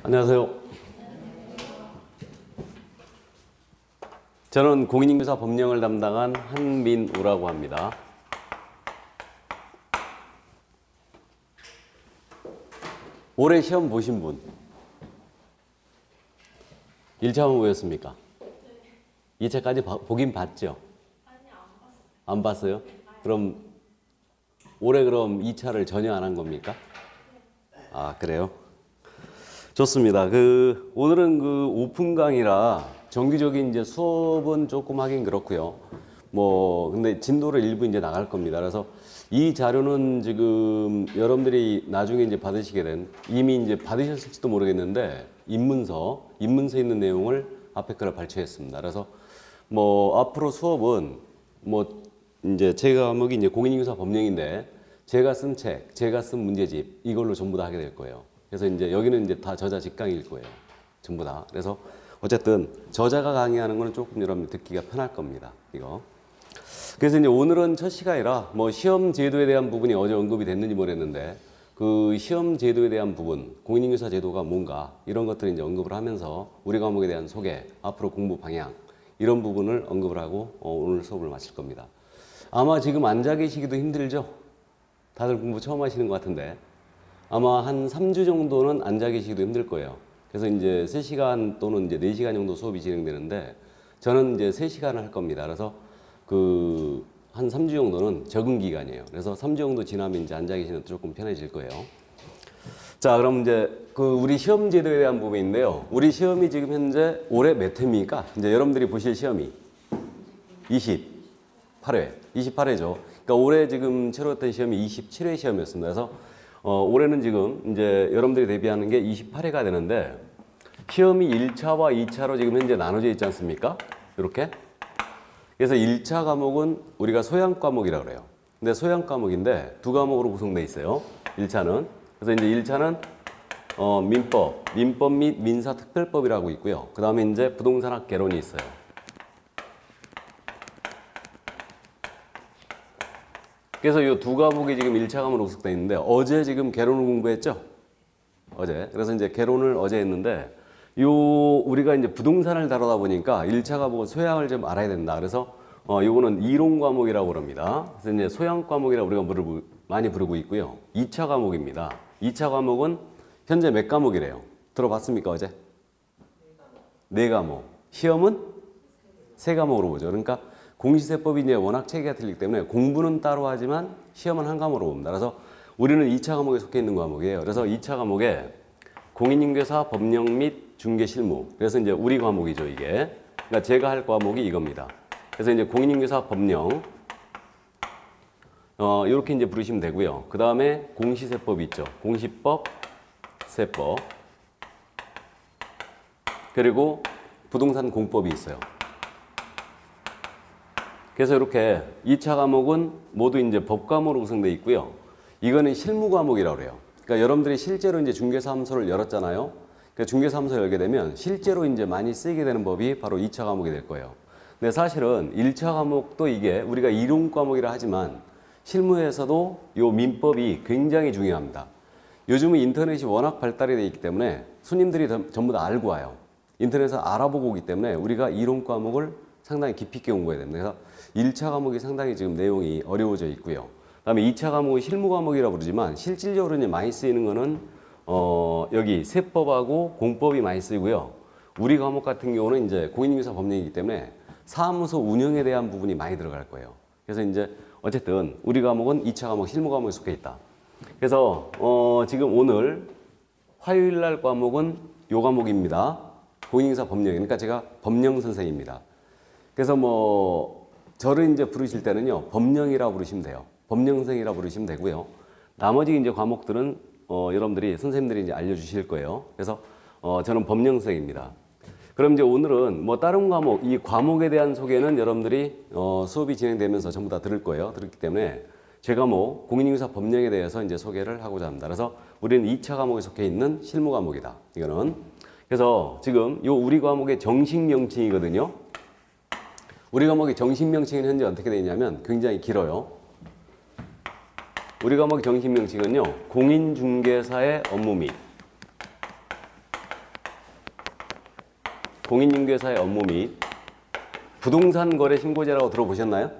안녕하세요. 저는 공인인증서 법령을 담당한 한민우라고 합니다. 올해 시험 보신 분? 1차는 뭐였습니까? 2차까지 보긴 봤죠? 안 봤어요? 그럼 올해 그럼 2차를 전혀 안 한 겁니까? 아, 그래요? 좋습니다. 오늘은 오픈 강의라 정기적인 이제 수업은 조금 하긴 그렇고요. 근데 진도를 일부 이제 나갈 겁니다. 그래서 이 자료는 지금 여러분들이 나중에 이제 받으시게 된, 이미 이제 받으셨을지도 모르겠는데, 입문서에 있는 내용을 앞에 거를 발췌했습니다. 그래서 앞으로 수업은 이제 제 과목이 이제 공인인증서 법령인데, 제가 쓴 책, 제가 쓴 문제집, 이걸로 전부 다 하게 될 거예요. 그래서 이제 여기는 이제 다 저자 직강일 거예요. 전부 다. 그래서 어쨌든 저자가 강의하는 거는 조금 여러분 듣기가 편할 겁니다. 이거. 그래서 이제 오늘은 첫 시간이라 시험 제도에 대한 부분이 어제 언급이 됐는지 모르겠는데 그 시험 제도에 대한 부분, 공인인증서 제도가 뭔가 이런 것들을 이제 언급을 하면서 우리 과목에 대한 소개, 앞으로 공부 방향 이런 부분을 언급을 하고 오늘 수업을 마칠 겁니다. 아마 지금 앉아 계시기도 힘들죠? 다들 공부 처음 하시는 것 같은데 아마 한 3주 정도는 앉아 계시기도 힘들 거예요. 그래서 이제 3시간 또는 이제 4시간 정도 수업이 진행되는데 저는 이제 3시간을 할 겁니다. 그래서 한 3주 정도는 적응 기간이에요. 그래서 3주 정도 지나면 이제 앉아 계시는 조금 편해질 거예요. 자, 그럼 이제 우리 시험 제도에 대한 부분인데요. 우리 시험이 지금 현재 올해 몇 회입니까? 이제 여러분들이 보실 시험이 28회. 28회죠. 그러니까 올해 지금 치렀던 시험이 27회 시험이었습니다. 그래서 올해는 지금 이제 여러분들이 대비하는 게 28회가 되는데 시험이 1차와 2차로 지금 현재 나눠져 있지 않습니까? 이렇게. 그래서 1차 과목은 우리가 소양 과목이라고 그래요. 근데 소양 과목인데 두 과목으로 구성되어 있어요. 1차는. 그래서 이제 1차는 민법 및 민사특별법이라고 있고요. 그 다음에 이제 부동산학 개론이 있어요. 그래서 이 두 과목이 지금 1차 과목으로 구성되어 있는데 어제 지금 개론을 공부했죠? 어제. 그래서 이제 개론을 어제 했는데 우리가 이제 부동산을 다루다 보니까 1차 과목은 소양을 좀 알아야 된다. 그래서 요거는 이론 과목이라고 그럽니다. 그래서 이제 소양 과목이라고 우리가 많이 부르고 있고요. 2차 과목입니다. 2차 과목은 현재 몇 과목이래요? 들어봤습니까, 어제? 4과목. 시험은 3과목으로 보죠. 그러니까 공시세법이 이제 워낙 체계가 틀리기 때문에 공부는 따로 하지만 시험은 한 과목으로 봅니다. 그래서 우리는 2차 과목에 속해 있는 과목이에요. 그래서 2차 과목에 공인인증서 법령 및 중개실무. 그래서 이제 우리 과목이죠, 이게. 그러니까 제가 할 과목이 이겁니다. 그래서 이제 공인인증서 법령. 이렇게 이제 부르시면 되고요. 그 다음에 공시세법이 있죠. 공시법, 세법. 그리고 부동산 공법이 있어요. 그래서 이렇게 2차 과목은 모두 이제 법 과목으로 구성되어 있고요. 이거는 실무 과목이라고 그래요. 그러니까 여러분들이 실제로 이제 중개사무소를 열었잖아요. 그러니까 중개사무소를 열게 되면 실제로 이제 많이 쓰이게 되는 법이 바로 2차 과목이 될 거예요. 근데 사실은 1차 과목도 이게 우리가 이론 과목이라 하지만 실무에서도 요 민법이 굉장히 중요합니다. 요즘은 인터넷이 워낙 발달이 되어 있기 때문에 손님들이 전부 다 알고 와요. 인터넷에서 알아보고 오기 때문에 우리가 이론 과목을 상당히 깊이 있게 공부해야 됩니다. 그래서 1차 과목이 상당히 지금 내용이 어려워져 있고요. 그 다음에 2차 과목이 실무 과목이라고 부르지만 실질적으로 이제 많이 쓰이는 거는 여기 세법하고 공법이 많이 쓰이고요. 우리 과목 같은 경우는 이제 공인인증서 법령이기 때문에 사무소 운영에 대한 부분이 많이 들어갈 거예요. 그래서 이제 어쨌든 우리 과목은 2차 과목 실무 과목에 속해 있다. 그래서 지금 오늘 화요일 날 과목은 요 과목입니다. 공인인증서 법령. 그러니까 제가 법령 선생입니다. 그래서 저를 이제 부르실 때는요, 법령이라고 부르시면 돼요. 법령생이라고 부르시면 되고요. 나머지 이제 과목들은 여러분들이 선생님들이 이제 알려주실 거예요. 그래서 저는 법령생입니다. 그럼 이제 오늘은 다른 과목, 이 과목에 대한 소개는 여러분들이 수업이 진행되면서 전부 다 들을 거예요. 들었기 때문에 제 과목 공인인증서 법령에 대해서 이제 소개를 하고자 합니다. 그래서 우리는 2차 과목에 속해 있는 실무 과목이다. 이거는. 그래서 지금 요 우리 과목의 정식 명칭이거든요. 우리 과목의 정식 명칭은 현재 어떻게 되어 있냐면 굉장히 길어요. 우리 과목의 정식 명칭은요, 공인중개사의 업무 및 공인중개사의 업무 및 부동산 거래 신고제라고 들어보셨나요?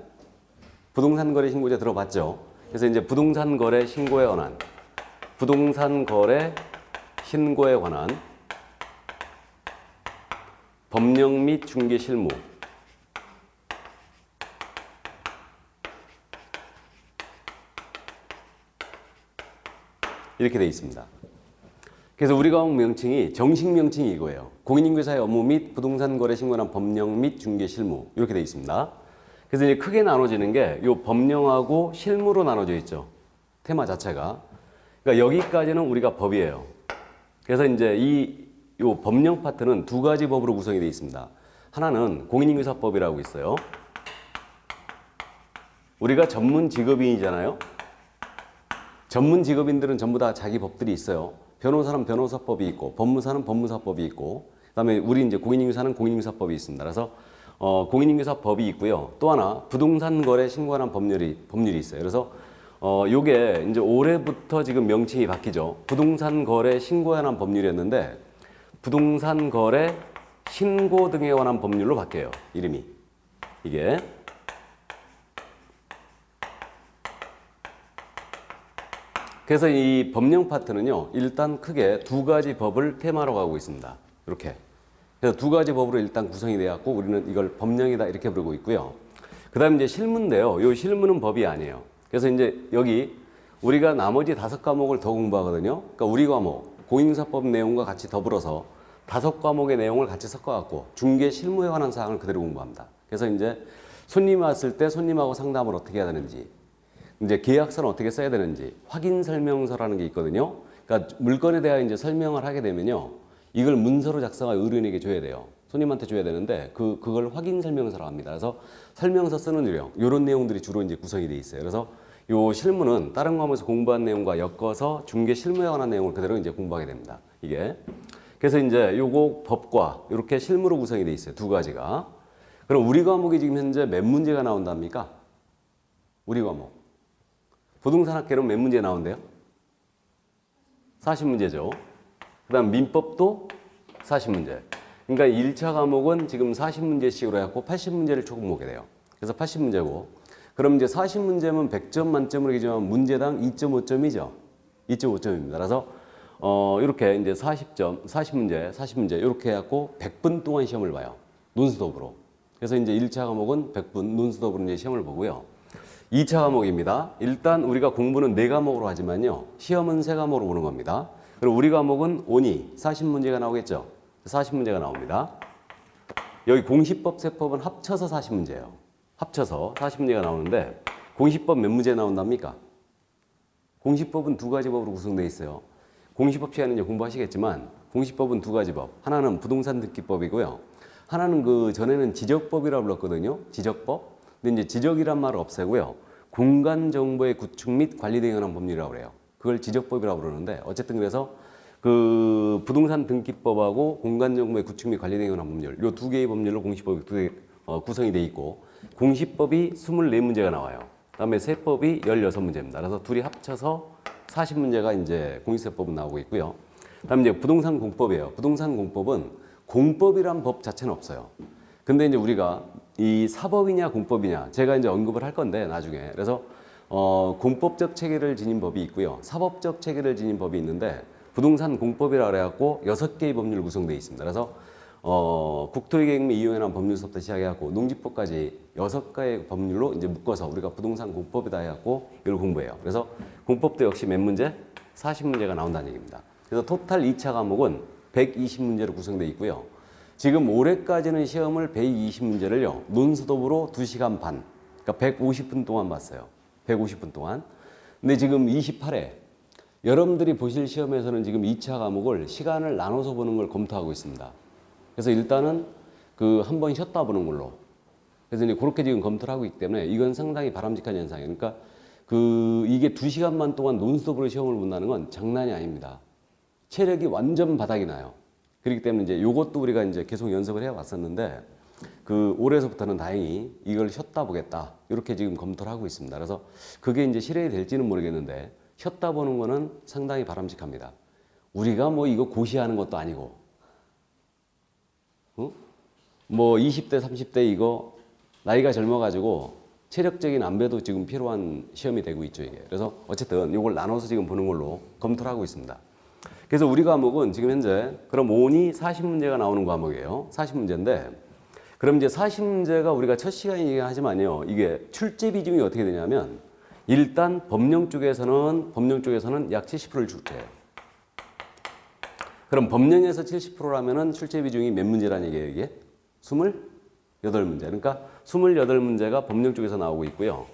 부동산 거래 신고제 들어봤죠? 그래서 이제 부동산 거래 신고에 관한 법령 및 중개 실무 이렇게 되어 있습니다. 그래서 우리 과목 명칭이 정식 명칭이 이거예요. 공인중개사의 업무 및 부동산 거래 신고에 관한 법령 및 중개 실무 이렇게 되어 있습니다. 그래서 이제 크게 나눠지는 게 이 법령하고 실무로 나눠져 있죠. 테마 자체가. 그러니까 여기까지는 우리가 법이에요. 그래서 이제 이 법령 파트는 두 가지 법으로 구성이 되어 있습니다. 하나는 공인중개사법이라고 있어요. 우리가 전문 직업인이잖아요. 전문 직업인들은 전부 다 자기 법들이 있어요. 변호사는 변호사법이 있고, 법무사는 법무사법이 있고, 그다음에 우리 이제 공인중개사는 공인중개사법이 있습니다. 그래서 공인중개사법이 있고요. 또 하나 부동산 거래 신고하는 법률이 있어요. 그래서 요게 이제 올해부터 지금 명칭이 바뀌죠. 부동산 거래 신고에 관한 법률이었는데 부동산 거래 신고 등에 관한 법률로 바뀌어요. 이름이 이게. 그래서 이 법령 파트는요, 일단 크게 두 가지 법을 테마로 가고 있습니다. 이렇게. 그래서 두 가지 법으로 일단 구성이 되었고, 우리는 이걸 법령이다 이렇게 부르고 있고요. 그 다음에 이제 실무인데요. 이 실무는 법이 아니에요. 그래서 이제 여기 우리가 나머지 5과목을 더 공부하거든요. 그러니까 우리 과목, 공인중개사법 내용과 같이 더불어서 5과목의 내용을 같이 섞어갖고 중개 실무에 관한 사항을 그대로 공부합니다. 그래서 이제 손님 왔을 때 손님하고 상담을 어떻게 해야 되는지, 이제 계약서는 어떻게 써야 되는지, 확인 설명서라는 게 있거든요. 그러니까 물건에 대해 이제 설명을 하게 되면요, 이걸 문서로 작성할 의뢰인에게 줘야 돼요. 손님한테 줘야 되는데 그걸 확인 설명서라고 합니다. 그래서 설명서 쓰는 요령, 이런 내용들이 주로 이제 구성이 돼 있어요. 그래서 요 실무는 다른 과목에서 공부한 내용과 엮어서 중개 실무에 관한 내용을 그대로 이제 공부하게 됩니다. 이게. 그래서 이제 요거 법과 이렇게 실무로 구성이 돼 있어요. 두 가지가. 그럼 우리 과목이 지금 현재 몇 문제가 나온답니까? 우리 과목. 부동산 학계는 몇 문제 나온대요? 40문제죠. 그 다음 민법도 40문제. 그러니까 1차 과목은 지금 40문제씩으로 해갖고 80문제를 총 보게 돼요. 그래서 80문제고. 그럼 이제 40문제면 100점 만점으로 얘기하면 문제당 2.5점이죠. 2.5점입니다. 그래서 이렇게 이제 40문제 이렇게 해갖고 100분 동안 시험을 봐요. 논스톱으로. 그래서 이제 1차 과목은 100분 논스톱으로 이제 시험을 보고요. 2차 과목입니다. 일단 우리가 공부는 4과목으로 하지만요, 시험은 3과목으로 보는 겁니다. 그리고 우리 과목은 오니 40문제가 나오겠죠. 40문제가 나옵니다. 여기 공시법, 세법은 합쳐서 40문제예요. 합쳐서 40문제가 나오는데 공시법 몇 문제 나온답니까? 공시법은 두 가지 법으로 구성되어 있어요. 공시법 시간에 이제 공부하시겠지만 공시법은 두 가지 법. 하나는 부동산 등기법이고요. 하나는 그 전에는 지적법이라고 불렀거든요. 지적법. 근데 이제 지적이란 말을 없애고요. 공간 정보의 구축 및 관리 등에 관한 법률이라고 그래요. 그걸 지적법이라고 부르는데 어쨌든 그래서 그 부동산 등기법하고 공간 정보의 구축 및 관리 등에 관한 법률, 요 두 개의 법률로 공시법이 구성이 돼 있고, 공시법이 24문제가 나와요. 그다음에 세법이 16문제입니다. 그래서 둘이 합쳐서 40문제가 이제 공시세법은 나오고 있고요. 그다음에 이제 부동산 공법이에요. 부동산 공법은 공법이란 법 자체는 없어요. 근데 이제 우리가 이 사법이냐 공법이냐 제가 이제 언급을 할 건데 나중에. 그래서 공법적 체계를 지닌 법이 있고요. 사법적 체계를 지닌 법이 있는데 부동산 공법이라 그래갖고 6개의 법률로 구성되어 있습니다. 그래서 국토의 계획 및 이용에 관한 법률서부터 시작해갖고 농지법까지 6개의 법률로 이제 묶어서 우리가 부동산 공법이다 해갖고 이걸 공부해요. 그래서 공법도 역시 몇 문제? 40문제가 나온다는 얘기입니다. 그래서 토탈 2차 과목은 120문제로 구성되어 있고요. 지금 올해까지는 시험을 120문제를요, 논스톱으로 2시간 반, 그러니까 150분 동안 봤어요. 150분 동안. 근데 지금 28회, 여러분들이 보실 시험에서는 지금 2차 과목을 시간을 나눠서 보는 걸 검토하고 있습니다. 그래서 일단은 한 번 쉬었다 보는 걸로. 그래서 이제 그렇게 지금 검토를 하고 있기 때문에 이건 상당히 바람직한 현상이에요. 그러니까 이게 2시간만 동안 논스톱으로 시험을 본다는 건 장난이 아닙니다. 체력이 완전 바닥이 나요. 그렇기 때문에 이제 요것도 우리가 이제 계속 연습을 해 왔었는데 올해서부터는 다행히 이걸 쉬었다 보겠다. 이렇게 지금 검토를 하고 있습니다. 그래서 그게 이제 실행이 될지는 모르겠는데 쉬었다 보는 거는 상당히 바람직합니다. 우리가 뭐 이거 고시하는 것도 아니고, 뭐 20대, 30대 이거 나이가 젊어가지고 체력적인 안배도 지금 필요한 시험이 되고 있죠, 이게. 그래서 어쨌든 이걸 나눠서 지금 보는 걸로 검토를 하고 있습니다. 그래서 우리 과목은 지금 현재 그럼 온이 40문제가 나오는 과목이에요. 40문제인데 그럼 이제 40문제가 우리가 첫 시간에 하지만요. 이게 출제 비중이 어떻게 되냐면 일단 법령 쪽에서는 약 70%를 출제해요. 그럼 법령에서 70%라면은 출제 비중이 몇 문제라는 얘기예요, 이게? 28문제. 그러니까 28문제가 법령 쪽에서 나오고 있고요.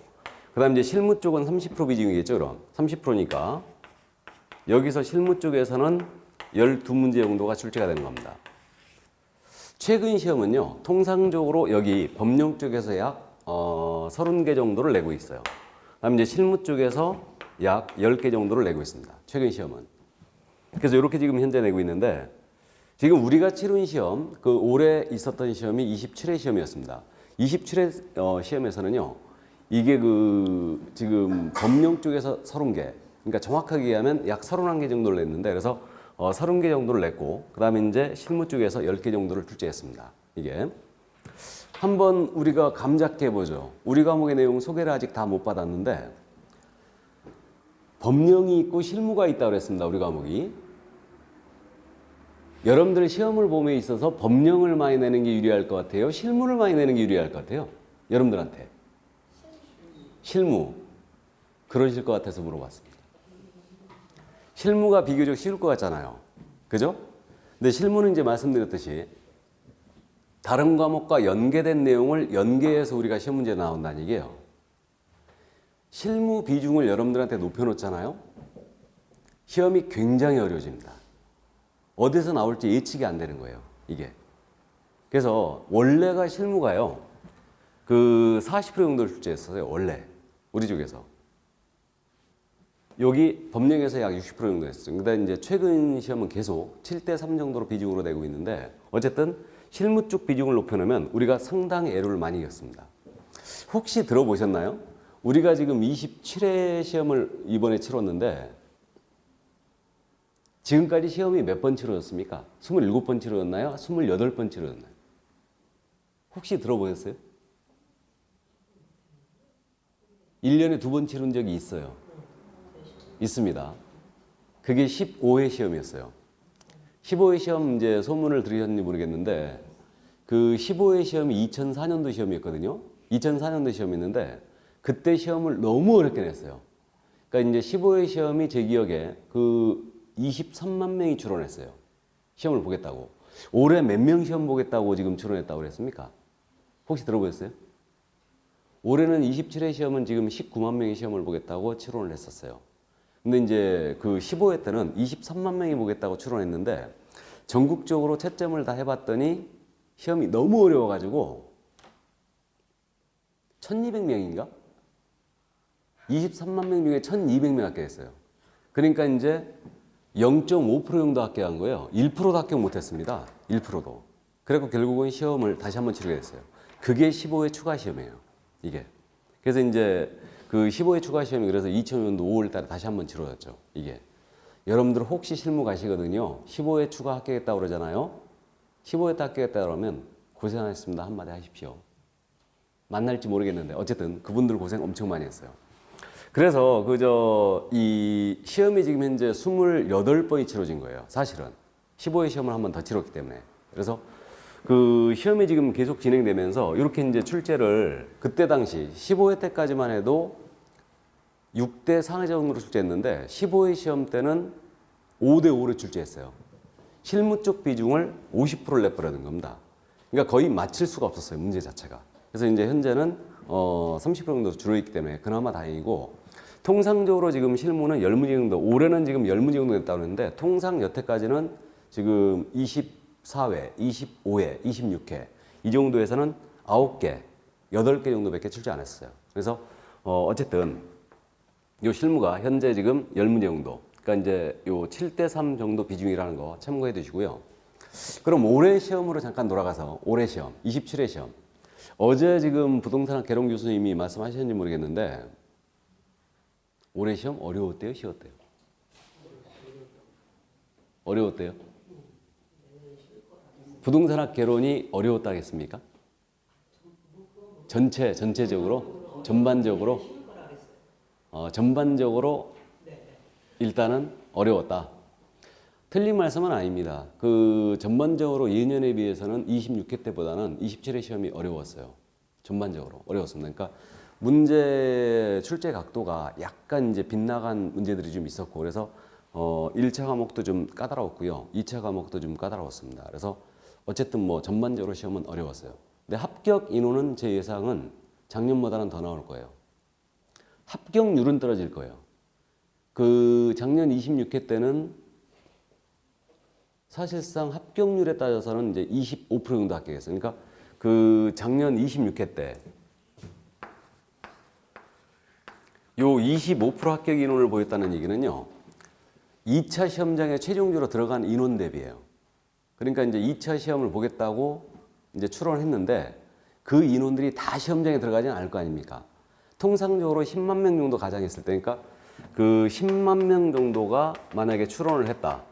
그다음 이제 실무 쪽은 30% 비중이겠죠, 그럼. 30%니까 여기서 실무 쪽에서는 12문제 정도가 출제가 되는 겁니다. 최근 시험은요, 통상적으로 여기 법령 쪽에서 약 30개 정도를 내고 있어요. 그다음 이제 실무 쪽에서 약 10개 정도를 내고 있습니다. 최근 시험은. 그래서 이렇게 지금 현재 내고 있는데 지금 우리가 치른 시험, 그 올해 있었던 시험이 27회 시험이었습니다. 27회 시험에서는요, 이게 그 지금 법령 쪽에서 30개, 그러니까 정확하게 얘기하면 약 31개 정도를 냈는데 그래서 30개 정도를 냈고 그 다음에 이제 실무 쪽에서 10개 정도를 출제했습니다. 이게 한번 우리가 감잡게 해보죠. 우리 과목의 내용 소개를 아직 다 못 받았는데 법령이 있고 실무가 있다고 그랬습니다. 우리 과목이. 여러분들의 시험을 봄에 있어서 법령을 많이 내는 게 유리할 것 같아요? 실무를 많이 내는 게 유리할 것 같아요? 여러분들한테. 실무. 그러실 것 같아서 물어봤습니다. 실무가 비교적 쉬울 것 같잖아요. 그죠? 근데 실무는 이제 말씀드렸듯이 다른 과목과 연계된 내용을 연계해서 우리가 시험 문제에 나온다는 얘기예요. 실무 비중을 여러분들한테 높여놓잖아요. 시험이 굉장히 어려워집니다. 어디서 나올지 예측이 안 되는 거예요, 이게. 그래서 원래가 실무가요, 그 40% 정도를 출제했어요, 원래. 우리 쪽에서. 여기 법령에서 약 60% 정도 했어요. 근데 이제 최근 시험은 계속 7대3 정도로 비중으로 내고 있는데 어쨌든 실무 쪽 비중을 높여놓으면 우리가 상당히 애로를 많이 겪습니다. 혹시 들어보셨나요? 우리가 지금 27회 시험을 이번에 치렀는데 지금까지 시험이 몇 번 치러졌습니까? 27번 치러졌나요? 28번 치러졌나요? 혹시 들어보셨어요? 1년에 2번 치른 적이 있어요. 있습니다. 그게 15회 시험이었어요. 15회 시험 이제 소문을 들으셨는지 모르겠는데 그 15회 시험이 2004년도 시험이었거든요. 2004년도 시험이었는데 그때 시험을 너무 어렵게 냈어요. 그러니까 이제 15회 시험이 제 기억에 그 23만 명이 출원했어요. 시험을 보겠다고. 올해 몇 명 시험 보겠다고 지금 출원했다고 그랬습니까? 혹시 들어보셨어요? 올해는 27회 시험은 지금 19만 명이 시험을 보겠다고 출원을 했었어요. 근데 이제 그 15회 때는 23만 명이 보겠다고 출원했는데 전국적으로 채점을 다 해봤더니 시험이 너무 어려워가지고 1200명인가? 23만 명 중에 1200명 합격했어요. 그러니까 이제 0.5% 정도 합격한 거예요. 1%도 합격 못했습니다. 1%도. 그래서 결국은 시험을 다시 한번 치르게 됐어요. 그게 15회 추가 시험이에요. 이게. 그래서 이제 그 15회 추가 시험이 그래서 2000년도 5월 달에 다시 한번 치러졌죠. 이게. 여러분들 혹시 실무 가시거든요. 15회 추가 합격했다고 그러잖아요. 15회 때 합격했다 그러면 고생하셨습니다. 한마디 하십시오. 만날지 모르겠는데 어쨌든 그분들 고생 엄청 많이 했어요. 그래서 이 시험이 지금 현재 28번이 치러진 거예요. 사실은 15회 시험을 한 번 더 치렀기 때문에. 그래서 그 시험이 지금 계속 진행되면서 이렇게 이제 출제를 그때 당시 15회 때까지만 해도 6대 4 정도로 출제했는데 15회 시험 때는 5대 5로 출제했어요. 실무 쪽 비중을 50%를 내버려둔 겁니다. 그러니까 거의 맞힐 수가 없었어요, 문제 자체가. 그래서 이제 현재는 30% 정도 줄어있기 때문에 그나마 다행이고, 통상적으로 지금 실무는 10문제 정도, 올해는 지금 10문제 정도 됐다고 하는데 통상 여태까지는 지금 24회, 25회, 26회 이 정도에서는 9개, 8개 정도밖에 출제 안 했어요. 그래서 어쨌든 이 실무가 현재 지금 10문제 정도, 그러니까 이제 요 7대3 정도 비중이라는 거 참고해 두시고요. 그럼 올해 시험으로 잠깐 돌아가서 올해 시험, 27회 시험. 어제 지금 부동산학 개론 교수님이 말씀하셨는지 모르겠는데 올해 시험 어려웠대요? 쉬웠대요? 어려웠대요? 부동산학 개론이 어려웠다겠습니까? 전체적으로? 전반적으로? 전반적으로 일단은 어려웠다. 틀린 말씀은 아닙니다. 그 전반적으로 예년에 비해서는 26회 때보다는 27회 시험이 어려웠어요. 전반적으로 어려웠습니다. 그러니까 문제 출제 각도가 약간 이제 빗나간 문제들이 좀 있었고, 그래서 1차 과목도 좀 까다로웠고요. 2차 과목도 좀 까다로웠습니다. 그래서 어쨌든 뭐 전반적으로 시험은 어려웠어요. 근데 합격 인원은 제 예상은 작년보다는 더 나올 거예요. 합격률은 떨어질 거예요. 그 작년 26회 때는 사실상 합격률에 따져서는 이제 25% 정도 합격했어요. 그러니까 그 작년 26회 때 요 25% 합격 인원을 보였다는 얘기는요, 2차 시험장에 최종적으로 들어간 인원 대비예요. 그러니까 이제 2차 시험을 보겠다고 이제 출원을 했는데 그 인원들이 다 시험장에 들어가지는 않을 거 아닙니까? 통상적으로 10만 명 정도 가장했을 때니까 그 10만 명 정도가 만약에 출원을 했다.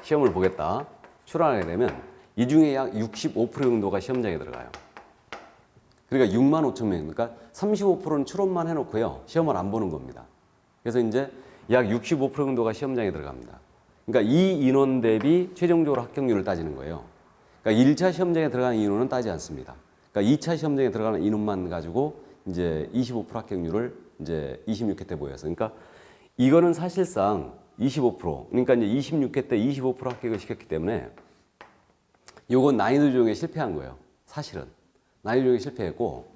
시험을 보겠다. 출원하게 되면 이 중에 약 65% 정도가 시험장에 들어가요. 그러니까 6만 5천 명. 그러니까 35%는 출원만 해놓고요. 시험을 안 보는 겁니다. 그래서 이제 약 65% 정도가 시험장에 들어갑니다. 그러니까 이 인원 대비 최종적으로 합격률을 따지는 거예요. 그러니까 1차 시험장에 들어가는 인원은 따지 않습니다. 그러니까 2차 시험장에 들어가는 인원만 가지고 이제 25% 합격률을 이제 26회 때 보였어요. 그러니까 이거는 사실상 25%, 그러니까 이제 26회 때 25% 합격을 시켰기 때문에 요건 난이도 조정에 실패한 거예요. 사실은. 난이도 조정에 실패했고,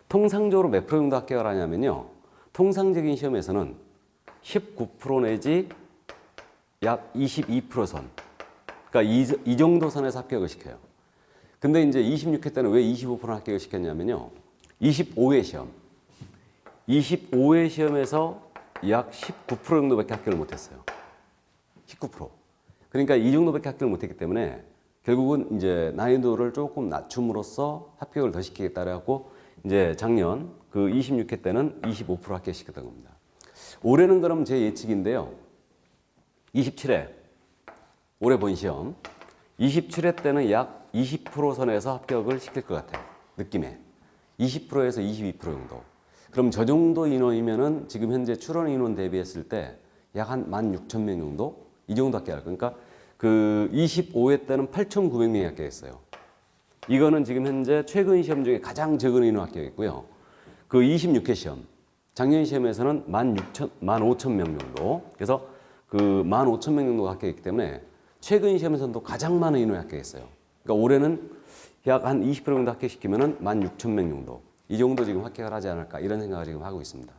통상적으로 몇 프로 정도 합격을 하냐면요, 통상적인 시험에서는 19% 내지 약 22% 선. 그러니까 이 정도 선에서 합격을 시켜요. 근데 이제 26회 때는 왜 25% 합격을 시켰냐면요, 25회 시험. 25회 시험에서 약 19% 정도밖에 합격을 못했어요. 19%. 그러니까 이 정도밖에 합격을 못했기 때문에 결국은 이제 난이도를 조금 낮춤으로써 합격을 더 시키겠다 그래갖고 이제 작년 그 26회 때는 25% 합격시켰던 겁니다. 올해는 그럼 제 예측인데요. 27회 올해 본 시험 27회 때는 약 20% 선에서 합격을 시킬 것 같아요. 느낌에 20%에서 22% 정도. 그럼 저 정도 인원이면은 지금 현재 출원 인원 대비했을 때 약 한 16,000명 정도? 이 정도 합격할 거예요. 그러니까 그 25회 때는 8,900명이 합격했어요. 이거는 지금 현재 최근 시험 중에 가장 적은 인원 합격했고요. 그 26회 시험, 작년 시험에서는 15,000명 정도. 그래서 그 15,000명 정도가 합격했기 때문에 최근 시험에서는 또 가장 많은 인원이 합격했어요. 그러니까 올해는 약 한 20% 정도 합격시키면은 16,000명 정도. 이 정도 지금 합격을 하지 않을까 이런 생각을 지금 하고 있습니다.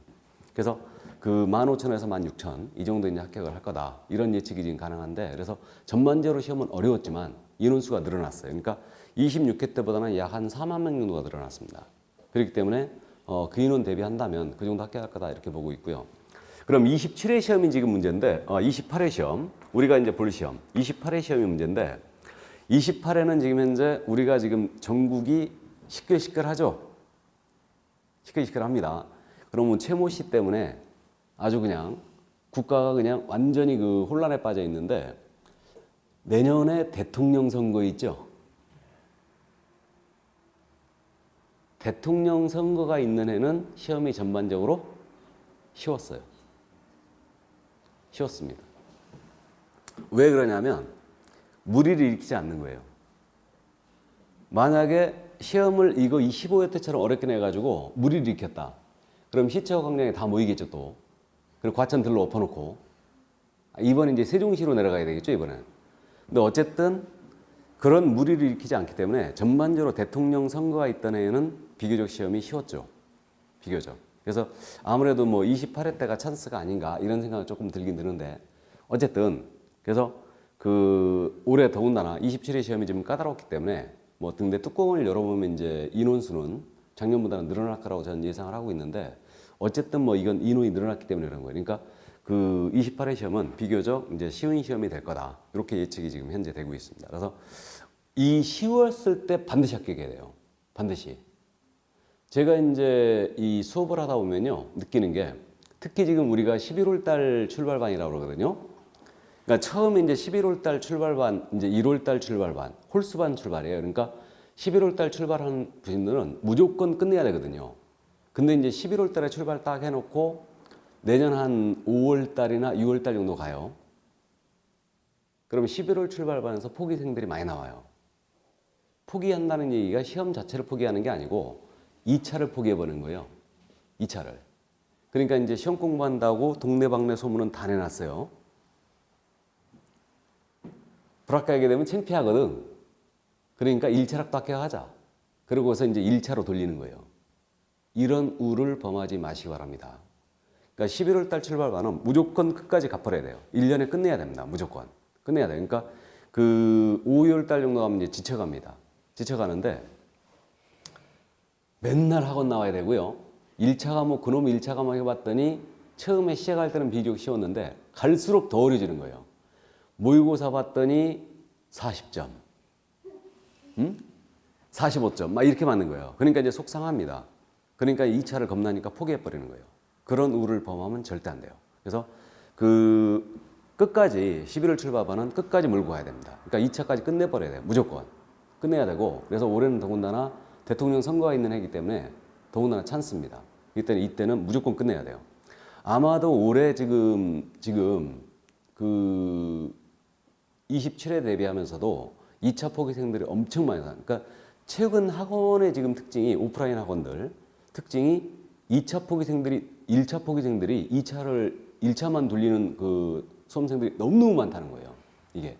그래서 그 15,000에서 16,000 이 정도 이제 합격을 할 거다 이런 예측이 지금 가능한데, 그래서 전반적으로 시험은 어려웠지만 인원수가 늘어났어요. 그러니까 26회 때보다는 약 한 4만 명 정도가 늘어났습니다. 그렇기 때문에 그 인원 대비한다면 그 정도 합격할 거다 이렇게 보고 있고요. 그럼 27회 시험이 지금 문제인데 28회 시험 우리가 이제 볼 시험 28회 시험이 문제인데, 28회는 지금 현재 우리가 지금 전국이 시끌시끌하죠. 시끌시끌합니다. 그러면 최모 씨 때문에 아주 그냥 국가가 그냥 완전히 그 혼란에 빠져 있는데, 내년에 대통령 선거 있죠. 대통령 선거가 있는 해는 시험이 전반적으로 쉬웠어요. 쉬웠습니다. 왜 그러냐면 무리를 일으키지 않는 거예요. 만약에 시험을 이거 15회 때처럼 어렵게 내가지고 무리를 일으켰다. 그럼 시청 광장에 다 모이겠죠 또. 그리고 과천 들러 엎어놓고. 이번에 이제 세종시로 내려가야 되겠죠 이번엔. 근데 어쨌든 그런 무리를 일으키지 않기 때문에 전반적으로 대통령 선거가 있던 해에는 비교적 시험이 쉬웠죠. 비교적. 그래서 아무래도 뭐 28회 때가 찬스가 아닌가 이런 생각이 조금 들긴 드는데, 어쨌든 그래서 그 올해 더군다나 27회 시험이 좀 까다롭기 때문에 뭐 근데 뚜껑을 열어보면 이제 인원수는 작년보다는 늘어날 거라고 저는 예상을 하고 있는데, 어쨌든 뭐 이건 인원이 늘어났기 때문에 그런 거예요. 그러니까 그 28회 시험은 비교적 이제 쉬운 시험이 될 거다. 이렇게 예측이 지금 현재 되고 있습니다. 그래서 이 쉬웠을 때 반드시 합격해야 돼요. 반드시. 제가 이제 이 수업을 하다 보면요. 느끼는 게, 특히 지금 우리가 11월 달 출발반이라고 그러거든요. 그러니까 처음에 이제 11월 달 출발반, 이제 1월 달 출발반, 홀수반 출발이에요. 그러니까 11월 달 출발하는 분들은 무조건 끝내야 되거든요. 근데 이제 11월 달에 출발 딱 해놓고 내년 한 5월 달이나 6월 달 정도 가요. 그러면 11월 출발반에서 포기생들이 많이 나와요. 포기한다는 얘기가 시험 자체를 포기하는 게 아니고 2차를 포기해버리는 거예요. 2차를. 그러니까 이제 시험 공부한다고 동네방네 소문은 다 내놨어요. 불합격하게 되면 창피하거든. 그러니까 1차락도 합격하자. 그러고서 이제 1차로 돌리는 거예요. 이런 우를 범하지 마시기 바랍니다. 그러니까 11월 달 출발반은 무조건 끝까지 갚아야 돼요. 1년에 끝내야 됩니다. 무조건. 끝내야 돼요. 그러니까 그 5월 달 정도 가면 이제 지쳐갑니다. 지쳐가는데 맨날 학원 나와야 되고요. 1차 과목, 그놈 1차 과목 해봤더니 처음에 시작할 때는 비교적 쉬웠는데 갈수록 더 어려워지는 거예요. 모의고사 봤더니 40점, 45점 막 이렇게 맞는 거예요. 그러니까 이제 속상합니다. 그러니까 2차를 겁나니까 포기해버리는 거예요. 그런 우를 범하면 절대 안 돼요. 그래서 그 끝까지 11월 출발반은 끝까지 몰고 가야 됩니다. 그러니까 2차까지 끝내버려야 돼요. 무조건 끝내야 되고, 그래서 올해는 더군다나 대통령 선거가 있는 해이기 때문에 더군다나 찬스입니다. 이때는 무조건 끝내야 돼요. 아마도 올해 지금 그 27회 대비하면서도 2차 포기생들이 엄청 많이 나요. 그러니까 최근 학원의 지금 특징이, 오프라인 학원들 특징이 2차 포기생들이 1차 포기생들이 1차만 돌리는 그 수험생들이 너무너무 많다는 거예요. 이게.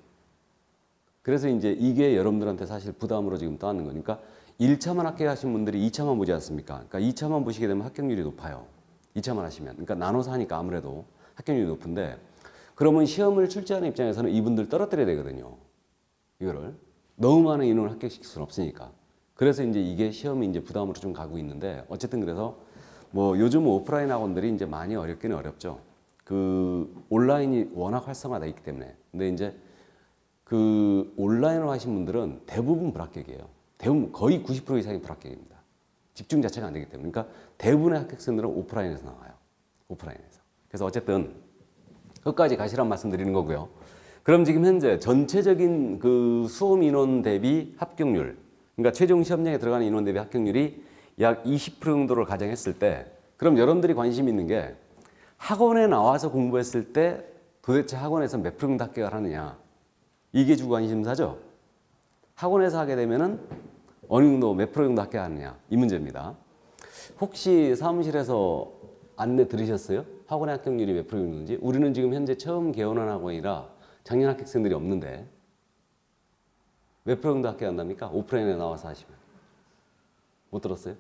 그래서 이제 이게 여러분들한테 사실 부담으로 지금 떠안는 거니까 1차만 합격하신 분들이 2차만 보지 않습니까? 그러니까 2차만 보시게 되면 합격률이 높아요. 2차만 하시면. 그러니까 나눠서 하니까 아무래도 합격률이 높은데, 그러면 시험을 출제하는 입장에서는 이분들 떨어뜨려야 되거든요. 이거를. 너무 많은 인원을 합격시킬 수는 없으니까. 그래서 이제 이게 시험이 이제 부담으로 좀 가고 있는데, 어쨌든 그래서 뭐 요즘 오프라인 학원들이 이제 많이 어렵기는 어렵죠. 그 온라인이 워낙 활성화되어 있기 때문에. 근데 이제 그 온라인으로 하신 분들은 대부분 불합격이에요. 대부분 거의 90% 이상이 불합격입니다. 집중 자체가 안 되기 때문에. 그러니까 대부분의 합격생들은 오프라인에서 나와요. 오프라인에서. 그래서 어쨌든 끝까지 가시란 말씀 드리는 거고요. 그럼 지금 현재 전체적인 그 수험 인원 대비 합격률, 그러니까 최종 시험장에 들어가는 인원 대비 합격률이 약 20% 정도를 가정했을 때, 그럼 여러분들이 관심 있는 게 학원에 나와서 공부했을 때 도대체 학원에서 몇 프로 정도 합격을 하느냐, 이게 주 관심사죠. 학원에서 하게 되면은 어느 정도 몇 프로 정도 합격하느냐, 이 문제입니다. 혹시 사무실에서 안내 들으셨어요? 학원의 합격률이 몇 프로 정도인지? 우리는 지금 현재 처음 개원한 학원이라 작년 합격생들이 없는데 몇 프로 정도 합격한답니까? 오프라인에 나와서 하시면. 못 들었어요?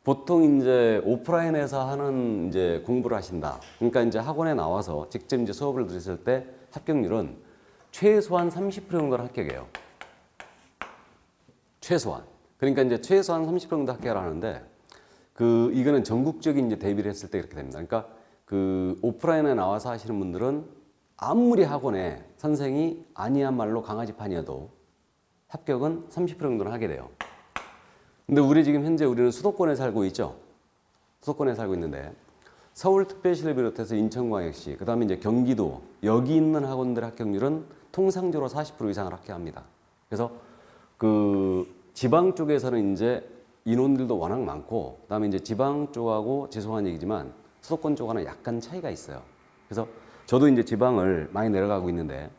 보통 이제 오프라인에서 하는 이제 공부를 하신다. 그러니까 이제 학원에 나와서 직접 이제 수업을 들으실 때 합격률은 최소한 30% 정도를 합격해요. 최소한. 그러니까 이제 최소한 30% 정도 합격을 하는데, 이거는 전국적인 이제 대비를 했을 때 이렇게 됩니다. 그러니까 그 오프라인에 나와서 하시는 분들은 아무리 학원에 선생이 아니야말로 강아지판이어도 합격은 30% 정도는 하게 돼요. 근데 우리 지금 현재 우리는 수도권에 살고 있죠. 수도권에 살고 있는데 서울특별시를 비롯해서 인천광역시, 그 다음에 이제 경기도, 여기 있는 학원들의 합격률은 통상적으로 40% 이상을 합격합니다. 그래서 그 지방 쪽에서는 이제 인원들도 워낙 많고, 그 다음에 이제 지방 쪽하고 죄송한 얘기지만 수도권 쪽하고는 약간 차이가 있어요. 그래서 저도 이제 지방을 많이 내려가고 있는데,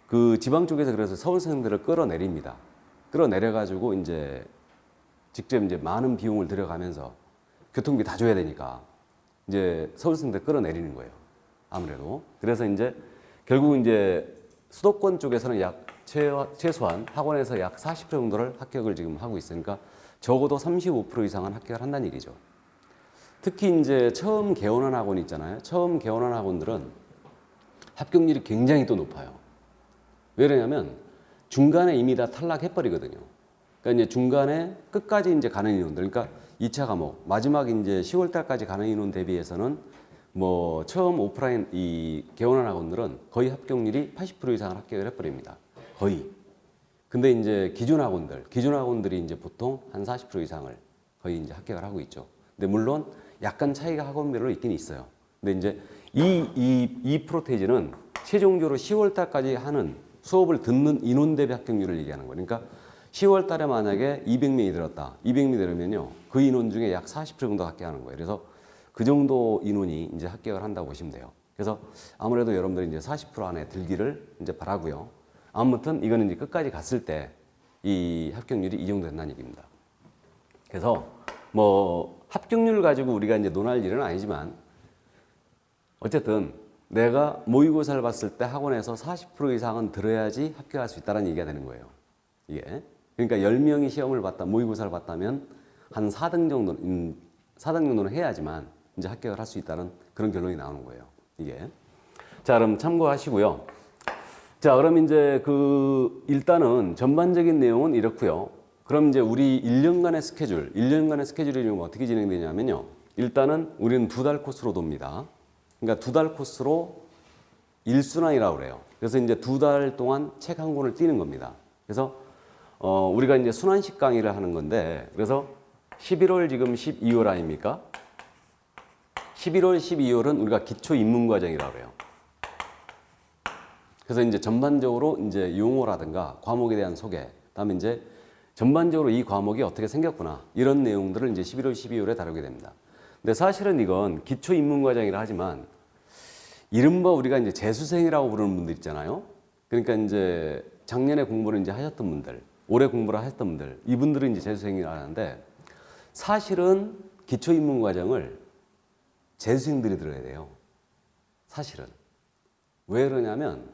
그 지방 쪽에서 그래서 서울생들을 끌어내립니다. 끌어내려가지고 이제 직접 이제 많은 비용을 들여가면서 교통비 다 줘야 되니까 이제 서울생들 끌어내리는 거예요. 아무래도. 그래서 이제 결국 이제 수도권 쪽에서는 약 최소한 학원에서 약 40% 정도를 합격을 지금 하고 있으니까 적어도 35% 이상은 합격을 한다는 얘기죠. 특히 이제 처음 개원한 학원 있잖아요. 처음 개원한 학원들은 합격률이 굉장히 또 높아요. 왜냐면 중간에 이미 다 탈락해버리거든요. 그러니까 이제 중간에 끝까지 이제 가는 인원들, 그러니까 2차 과목, 마지막 이제 10월 달까지 가는 인원 대비해서는 뭐 처음 오프라인 이 개원한 학원들은 거의 합격률이 80% 이상을 합격을 해버립니다. 거의. 근데 이제 기존 학원들이 이제 보통 한 40% 이상을 거의 이제 합격을 하고 있죠. 근데 물론 약간 차이가 학원별로 있긴 있어요. 근데 이제 이 프로테이지는 최종적으로 10월 달까지 하는 수업을 듣는 인원 대비 합격률을 얘기하는 거예요. 그러니까 10월 달에 만약에 200명이 들었다. 200명이 들으면요. 그 인원 중에 약 40% 정도 합격하는 거예요. 그래서 그 정도 인원이 이제 합격을 한다고 보시면 돼요. 그래서 아무래도 여러분들이 이제 40% 안에 들기를 이제 바라고요. 아무튼 이거는 이제 끝까지 갔을 때 이 합격률이 이 정도 된다는 얘기입니다. 그래서 뭐 합격률 가지고 우리가 이제 논할 일은 아니지만 어쨌든 내가 모의고사를 봤을 때 학원에서 40% 이상은 들어야지 합격할 수 있다는 얘기가 되는 거예요. 이게. 그러니까 10명이 시험을 봤다, 모의고사를 봤다면 한 4등 정도는 해야지만 이제 합격을 할 수 있다는 그런 결론이 나오는 거예요. 이게. 자, 그럼 참고하시고요. 자, 그럼 이제 일단은 전반적인 내용은 이렇고요. 그럼 이제 우리 1년간의 스케줄이 어떻게 진행되냐면요. 일단은 우리는 2달 코스로 돕니다. 그러니까 2달 코스로 1순환이라고 그래요. 그래서 이제 2달 동안 책 한 권을 띄는 겁니다. 그래서 우리가 이제 순환식 강의를 하는 건데, 그래서 11월 지금 12월 아닙니까? 11월, 12월은 우리가 기초 입문 과정이라고 해요. 그래서 이제 전반적으로 이제 용어라든가 과목에 대한 소개, 그다음에 이제 전반적으로 이 과목이 어떻게 생겼구나 이런 내용들을 이제 11월, 12월에 다루게 됩니다. 근데 사실은 이건 기초 입문 과정이라 하지만 이른바 우리가 이제 재수생이라고 부르는 분들 있잖아요. 그러니까 이제 작년에 공부를 이제 하셨던 분들, 올해 공부를 하셨던 분들, 이분들은 이제 재수생이라 하는데 사실은 기초 입문 과정을 재수생들이 들어야 돼요. 사실은. 왜 그러냐면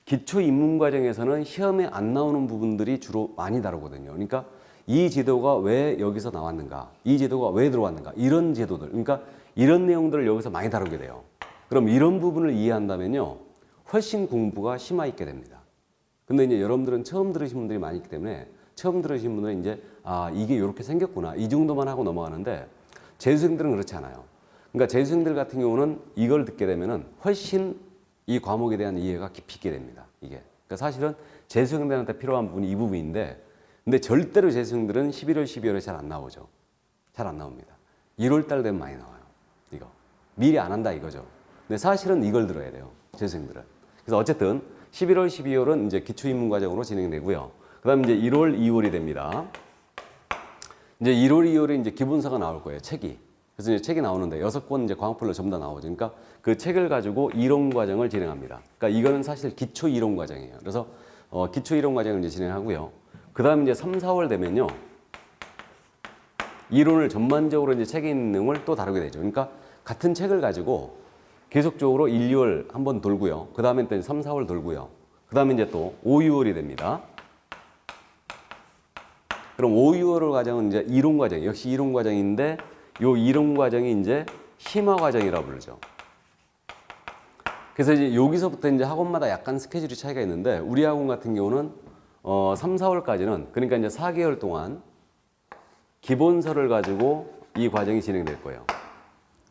기초 입문 과정에서는 시험에 안 나오는 부분들이 주로 많이 다루거든요. 그러니까 이 제도가 왜 여기서 나왔는가, 이 제도가 왜 들어왔는가, 이런 제도들, 그러니까 이런 내용들을 여기서 많이 다루게 돼요. 그럼 이런 부분을 이해한다면요, 훨씬 공부가 심화 있게 됩니다. 근데 이제 여러분들은 처음 들으신 분들이 많이 있기 때문에 처음 들으신 분들은 이제 이게 이렇게 생겼구나 이 정도만 하고 넘어가는데 재수생들은 그렇지 않아요. 그러니까 재수생들 같은 경우는 이걸 듣게 되면은 훨씬 이 과목에 대한 이해가 깊이 있게 됩니다. 이게. 그러니까 사실은 재수생들한테 필요한 부분이 이 부분인데, 근데 절대로 재수생들은 11월, 12월에 잘 안 나오죠. 잘 안 나옵니다. 1월 달 되면 많이 나와요. 이거. 미리 안 한다 이거죠. 근데 사실은 이걸 들어야 돼요. 재수생들은. 그래서 어쨌든 11월, 12월은 이제 기초 입문 과정으로 진행되고요. 그다음 이제 1월, 2월이 됩니다. 이제 1월, 2월에 이제 기본서가 나올 거예요. 책이. 그래서 이제 책이 나오는데 6권 이제 과목별로 전부 다 나오죠. 그러니까 그 책을 가지고 이론 과정을 진행합니다. 그러니까 이거는 사실 기초 이론 과정이에요. 그래서 기초 이론 과정을 이제 진행하고요. 그다음 이제 3, 4월 되면요. 이론을 전반적으로 이제 책에 있는 내용을 또 다루게 되죠. 그러니까 같은 책을 가지고 계속적으로 1, 2월 한번 돌고요. 그다음에 또 3, 4월 돌고요. 그다음에 이제 또 5, 6월이 됩니다. 그럼 5, 6월 과정은 이제 이론 과정, 역시 이론 과정인데 요 이론 과정이 이제 심화 과정이라고 부르죠. 그래서 이제 여기서부터 이제 학원마다 약간 스케줄이 차이가 있는데 우리 학원 같은 경우는 3, 4월까지는 그러니까 이제 4개월 동안 기본서를 가지고 이 과정이 진행될 거예요.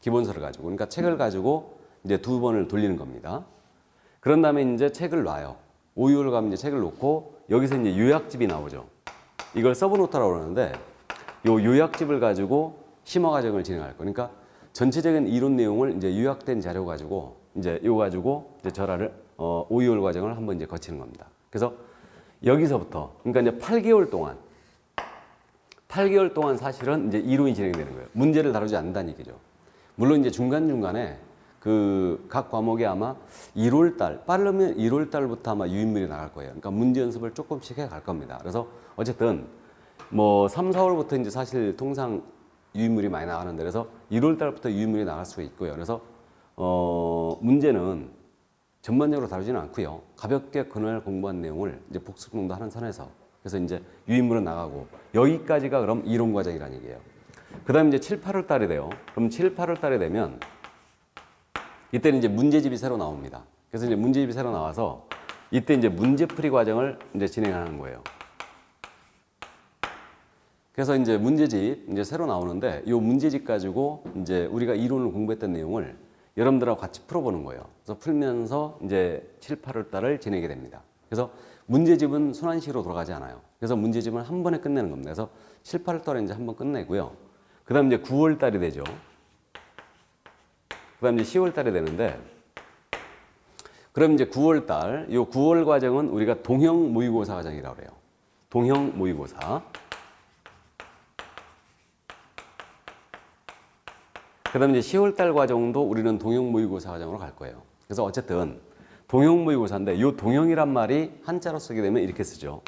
기본서를 가지고. 그러니까 책을 가지고 이제 2번을 돌리는 겁니다. 그런 다음에 이제 책을 놔요. 5, 6월 가면 이제 책을 놓고 여기서 이제 요약집이 나오죠. 이걸 서브노트라고 그러는데 요 요약집을 가지고 심화 과정을 진행할 거예요. 그러니까 전체적인 이론 내용을 이제 요약된 자료 가지고 이제 요 가지고 이제 전화를 5, 6월 과정을 한번 이제 거치는 겁니다. 그래서 여기서부터 그러니까 이제 8개월 동안 사실은 이제 이론이 진행되는 거예요. 문제를 다루지 않는다는 얘기죠. 물론 이제 중간중간에 그 각 과목에 아마 1월 달, 빠르면 1월 달부터 아마 유인물이 나갈 거예요. 그러니까 문제 연습을 조금씩 해 갈 겁니다. 그래서 어쨌든 뭐 3, 4월부터 이제 사실 통상 유인물이 많이 나가는데 그래서 1월 달부터 유인물이 나갈 수가 있고요. 그래서 문제는 전반적으로 다루지는 않고요. 가볍게 그날 공부한 내용을 이제 복습 정도 하는 선에서 그래서 이제 유인물은 나가고 여기까지가 그럼 이론 과정이라는 얘기예요. 그다음에 이제 7, 8월 달이 돼요. 그럼 7, 8월 달에 되면 이때는 이제 문제집이 새로 나옵니다. 그래서 이제 문제집이 새로 나와서 이때 이제 문제풀이 과정을 이제 진행하는 거예요. 그래서 이제 문제집 이제 새로 나오는데 이 문제집 가지고 이제 우리가 이론을 공부했던 내용을 여러분들하고 같이 풀어보는 거예요. 그래서 풀면서 이제 7, 8월 달을 지내게 됩니다. 그래서 문제집은 순환식으로 돌아가지 않아요. 그래서 문제집은 한 번에 끝내는 겁니다. 그래서 7, 8월 달에 이제 한 번 끝내고요. 그 다음 이제 9월 달이 되죠. 그 다음 이제 10월 달이 되는데 그럼 이제 9월 달, 요 9월 과정은 우리가 동형 모의고사 과정이라고 그래요. 동형 모의고사. 그 다음에 이제 10월 달 과정도 우리는 동형 모의고사 과정으로 갈 거예요. 그래서 어쨌든 동형 모의고사인데 요 동형이란 말이 한자로 쓰게 되면 이렇게 쓰죠.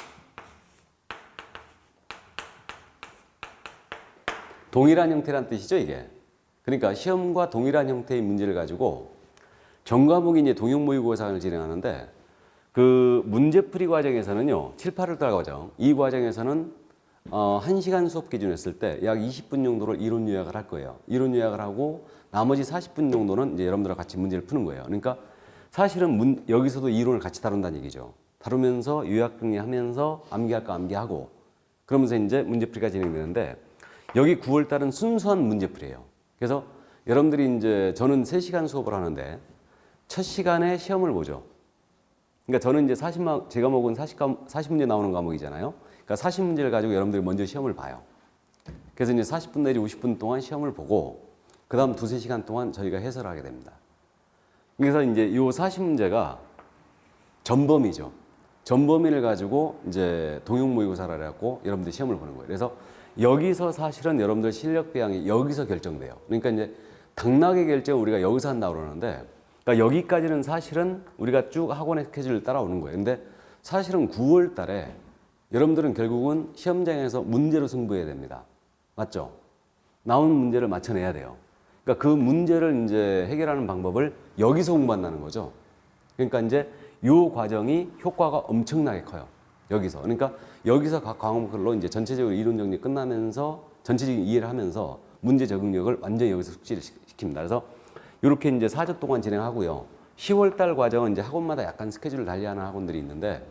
동일한 형태란 뜻이죠, 이게. 그러니까 시험과 동일한 형태의 문제를 가지고 전 과목이 이제 동형 모의고사를 진행하는데 그 문제풀이 과정에서는요, 7, 8월 달 과정, 이 과정에서는 1시간 수업 기준으로 했을 때 약 20분 정도를 이론 요약을 할 거예요. 이론 요약을 하고 나머지 40분 정도는 이제 여러분들과 같이 문제를 푸는 거예요. 그러니까 사실은 여기서도 이론을 같이 다룬다는 얘기죠. 다루면서 요약 정리하면서 암기할 거 암기하고 그러면서 이제 문제풀이가 진행되는데 여기 9월 달은 순수한 문제풀이에요. 그래서 여러분들이 이제 저는 3시간 수업을 하는데 첫 시간에 시험을 보죠. 그러니까 저는 이제 제 과목은 40문제 나오는 과목이잖아요. 그러니까 40문제를 가지고 여러분들이 먼저 시험을 봐요. 그래서 이제 40분 내지 50분 동안 시험을 보고 그 다음 2-3시간 동안 저희가 해설을 하게 됩니다. 그래서 이제 이 40문제가 전범위죠. 전범위를 가지고 이제 동형 모의고사를 해갖고 여러분들이 시험을 보는 거예요. 그래서 여기서 사실은 여러분들 실력 배양이 여기서 결정돼요. 그러니까 이제 당락의 결정을 우리가 여기서 한다고 그러는데 그러니까 여기까지는 사실은 우리가 쭉 학원의 스케줄을 따라오는 거예요. 근데 사실은 9월 달에 여러분들은 결국은 시험장에서 문제로 승부해야 됩니다. 맞죠? 나온 문제를 맞춰내야 돼요. 그러니까 그 문제를 이제 해결하는 방법을 여기서 공부한다는 거죠. 그러니까 이제 요 과정이 효과가 엄청나게 커요. 여기서. 그러니까 여기서 각 과목별로 이제 전체적으로 이론 정리 끝나면서 전체적인 이해를 하면서 문제 적응력을 완전히 여기서 숙지를 시킵니다. 그래서 이렇게 이제 4주 동안 진행하고요. 10월 달 과정은 이제 학원마다 약간 스케줄을 달리하는 학원들이 있는데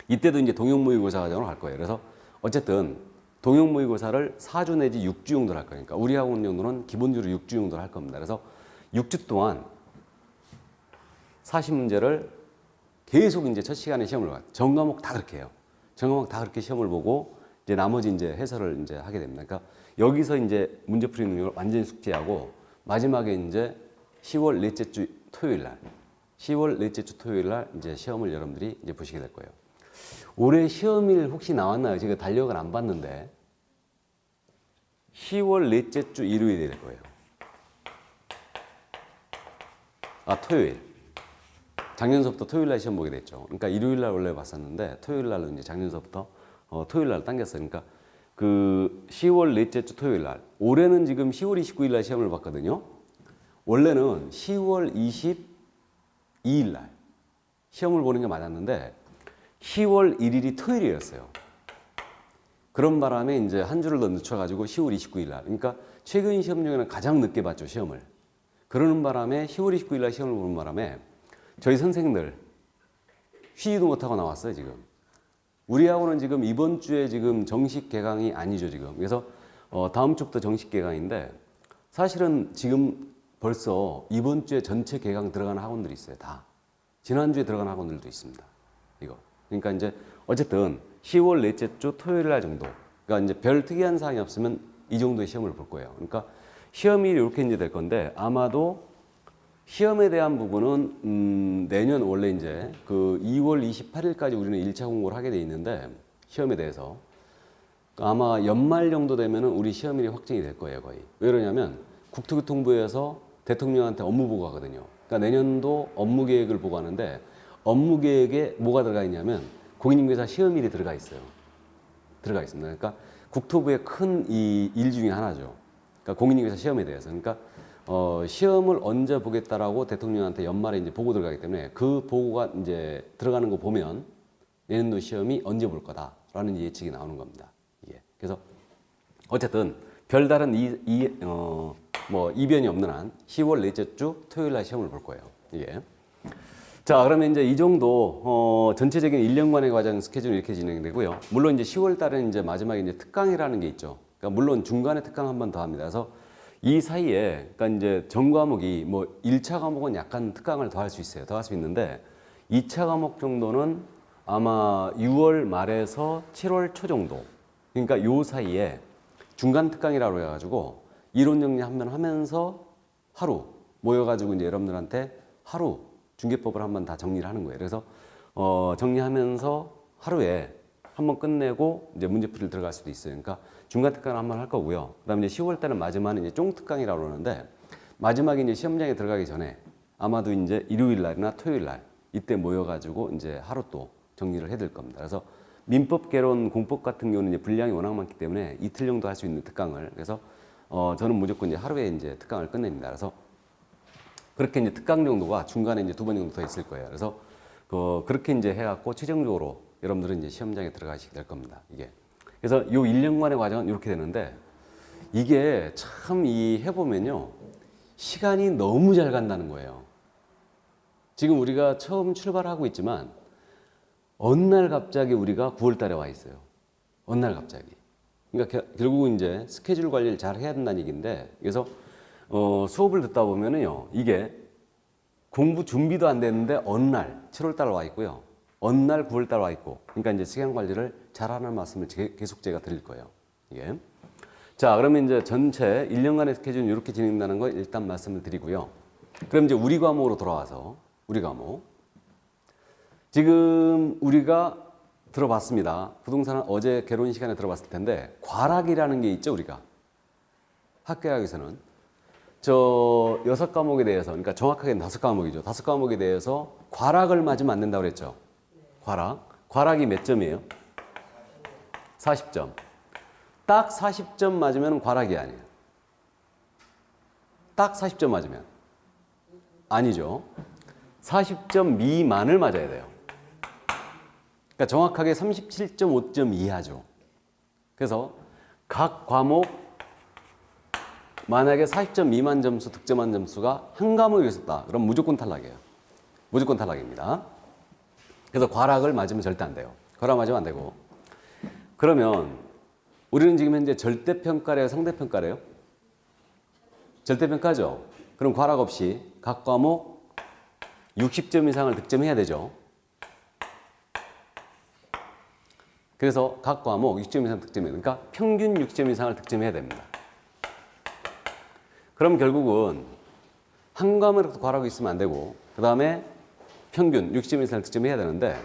이때도 이제 동형 모의고사 과정으로 갈 거예요. 그래서 어쨌든 동형 모의고사를 4주 내지 6주 정도를 할 거니까 우리 학원 정도는 기본적으로 6주 정도를 할 겁니다. 그래서 6주 동안 40문제를 계속 이제 첫 시간에 시험을 봐요. 전 과목 다 그렇게 해요. 전 과목 다 그렇게 시험을 보고 이제 나머지 이제 해설을 이제 하게 됩니다. 그러니까 여기서 이제 문제 풀이 능력을 완전히 숙지하고 마지막에 이제 10월 넷째 주 토요일 날, 10월 넷째 주 토요일 날 이제 시험을 여러분들이 이제 보시게 될 거예요. 올해 시험일 혹시 나왔나요? 제가 달력을 안 봤는데 10월 넷째 주 일요일이 될 거예요. 아, 토요일. 작년서부터 토요일 날 시험 보게 됐죠. 그러니까 일요일 날 원래 봤었는데 토요일 날로 이제 작년서부터 토요일 날 당겼어요. 그러니까 그 10월 넷째 주 토요일 날. 올해는 지금 10월 29일 날 시험을 봤거든요. 원래는 10월 22일 날 시험을 보는 게 맞았는데 10월 1일이 토요일이었어요. 그런 바람에 이제 한 주를 더 늦춰가지고 10월 29일 날. 그러니까 최근 시험 중에는 가장 늦게 봤죠, 시험을. 그러는 바람에 10월 29일 날 시험을 보는 바람에 저희 선생님들 쉬지도 못하고 나왔어요, 지금. 우리 학원은 지금 이번 주에 지금 정식 개강이 아니죠, 지금. 그래서 다음 주부터 정식 개강인데 사실은 지금 벌써 이번 주에 전체 개강 들어가는 학원들이 있어요, 다. 지난주에 들어가는 학원들도 있습니다, 이거. 그러니까 이제 어쨌든 10월 넷째 주 토요일 날 정도. 그러니까 이제 별 특이한 사항이 없으면 이 정도의 시험을 볼 거예요. 그러니까 시험일이 이렇게 이제 될 건데 아마도 시험에 대한 부분은 내년 원래 이제 그 2월 28일까지 우리는 1차 공고를 하게 돼 있는데 시험에 대해서 아마 연말 정도 되면은 우리 시험일이 확정이 될 거예요, 거의. 왜 그러냐면 국토교통부에서 대통령한테 업무 보고하거든요. 그러니까 내년도 업무 계획을 보고하는데 업무 계획에 뭐가 들어가 있냐면 공인중개사 시험일이 들어가 있어요. 들어가 있습니다. 그러니까 국토부의 큰 이 일 중에 하나죠. 그러니까 공인중개사 시험에 대해서. 그러니까 시험을 언제 보겠다라고 대통령한테 연말에 이제 보고 들어가기 때문에 그 보고가 이제 들어가는 거 보면 내년도 시험이 언제 볼 거다라는 예측이 나오는 겁니다. 이게. 그래서 어쨌든 별다른 이변이 없는 한 10월 넷째 주 토요일 날 시험을 볼 거예요. 이게. 자, 그러면 이제 이 정도 전체적인 1년간의 과정 스케줄이 이렇게 진행되고요. 물론 이제 10월 달에는 이제 마지막에 이제 특강이라는 게 있죠. 그러니까 물론 중간에 특강 한 번 더 합니다. 그래서 이 사이에 그러니까 이제 전 과목이 뭐 1차 과목은 약간 특강을 더 할 수 있어요. 더 할 수 있는데 2차 과목 정도는 아마 6월 말에서 7월 초 정도. 그러니까 요 사이에 중간 특강이라고 해 가지고 이론 정리 한 번 하면서 하루 모여 가지고 이제 여러분들한테 하루 중개법을 한번 다 정리를 하는 거예요. 그래서 정리하면서 하루에 한번 끝내고 이제 문제풀이를 들어갈 수도 있어요. 그러니까 중간 특강을 한번 할 거고요. 그다음에 이제 10월 달은 마지막은 이제 쫑 특강이라고 그러는데 마지막에 이제 시험장에 들어가기 전에 아마도 이제 일요일 날이나 토요일 날 이때 모여가지고 이제 하루 또 정리를 해드릴 겁니다. 그래서 민법, 개론, 공법 같은 경우는 이제 분량이 워낙 많기 때문에 이틀 정도 할 수 있는 특강을 그래서 저는 무조건 이제 하루에 이제 특강을 끝냅니다. 그래서 그렇게 이제 특강 정도가 중간에 이제 2번 정도 더 있을 거예요. 그래서 그렇게 이제 해갖고 최종적으로 여러분들은 이제 시험장에 들어가시게 될 겁니다. 이게 그래서 요 1년간의 과정은 이렇게 되는데 이게 참 해보면요 시간이 너무 잘 간다는 거예요. 지금 우리가 처음 출발하고 있지만 어느 날 갑자기 우리가 9월 달에 와 있어요. 어느 날 갑자기. 그러니까 결국은 이제 스케줄 관리를 잘 해야 된다는 얘기인데 그래서 수업을 듣다 보면은요 이게 공부 준비도 안 됐는데 어느 날 7월 달 와 있고요. 어느 날 9월 달 와 있고. 그러니까 이제 시간 관리를 잘하는 말씀을 계속 제가 드릴 거예요. 이게. 자, 그러면 이제 전체 1년간의 스케줄은 이렇게 진행된다는 거 일단 말씀을 드리고요. 그럼 이제 우리 과목으로 돌아와서 우리 과목. 지금 우리가 들어봤습니다. 부동산은 어제 개론 시간에 들어봤을 텐데 과락이라는 게 있죠, 우리가. 학교학에서는 저 6과목에 대해서 그러니까 정확하게는 5과목이죠. 5과목에 대해서 과락을 맞으면 안 된다고 그랬죠. 과락이 몇 점이에요? 40점. 딱 40점 맞으면 과락이 아니에요. 딱 40점 맞으면 아니죠. 40점 미만을 맞아야 돼요. 그러니까 정확하게 37.5점 이하죠. 그래서 각 과목 만약에 40점 미만 점수 득점한 점수가 한 과목에 있었다. 그럼 무조건 탈락이에요. 무조건 탈락입니다. 그래서 과락을 맞으면 절대 안 돼요. 과락 맞으면 안 되고. 그러면 우리는 지금 현재 절대평가래요? 상대평가래요? 절대평가죠. 그럼 과락 없이 각 과목 60점 이상을 득점해야 되죠. 그래서 각 과목 60점 이상 득점해야 되니까 평균 60점 이상을 득점해야 됩니다. 그럼 결국은 한 과목에서 과락이 있으면 안 되고 그 다음에 평균 60점 이상을 득점해야 되는데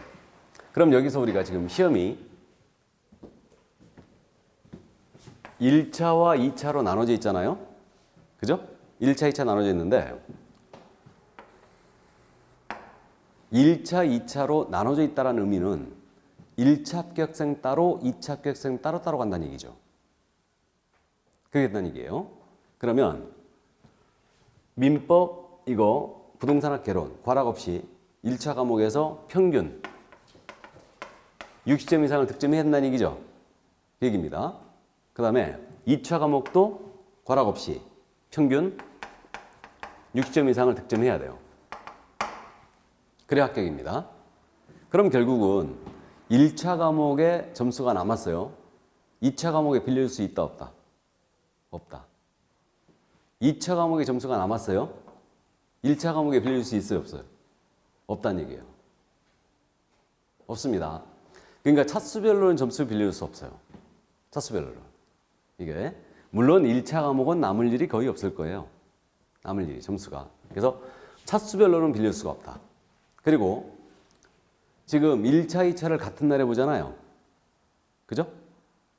그럼 여기서 우리가 지금 시험이 1차와 2차로 나눠져 있잖아요. 그죠? 1차, 2차 나눠져 있는데 1차, 2차로 나눠져 있다는 의미는 1차 합격생 따로, 2차 합격생 따로 간다는 얘기죠. 그게 된다는 얘기예요. 그러면 민법 이거 부동산학 개론 과락 없이 1차 과목에서 평균 60점 이상을 득점해야 된다는 얘기죠. 그 얘기입니다. 그 다음에 2차 과목도 과락 없이 평균 60점 이상을 득점해야 돼요. 그래 합격입니다. 그럼 결국은 1차 과목에 점수가 남았어요. 2차 과목에 빌릴 수 있다 없다? 없다. 2차 과목에 점수가 남았어요. 1차 과목에 빌릴 수 있어요 없어요? 없다는 얘기예요. 없습니다. 그러니까 차수별로는 점수를 빌릴 수 없어요. 차수별로는. 이게 물론 1차 과목은 남을 일이 거의 없을 거예요. 남을 일이 점수가. 그래서 차수별로는 빌릴 수가 없다. 그리고 지금 1차, 2차를 같은 날에 보잖아요. 그죠?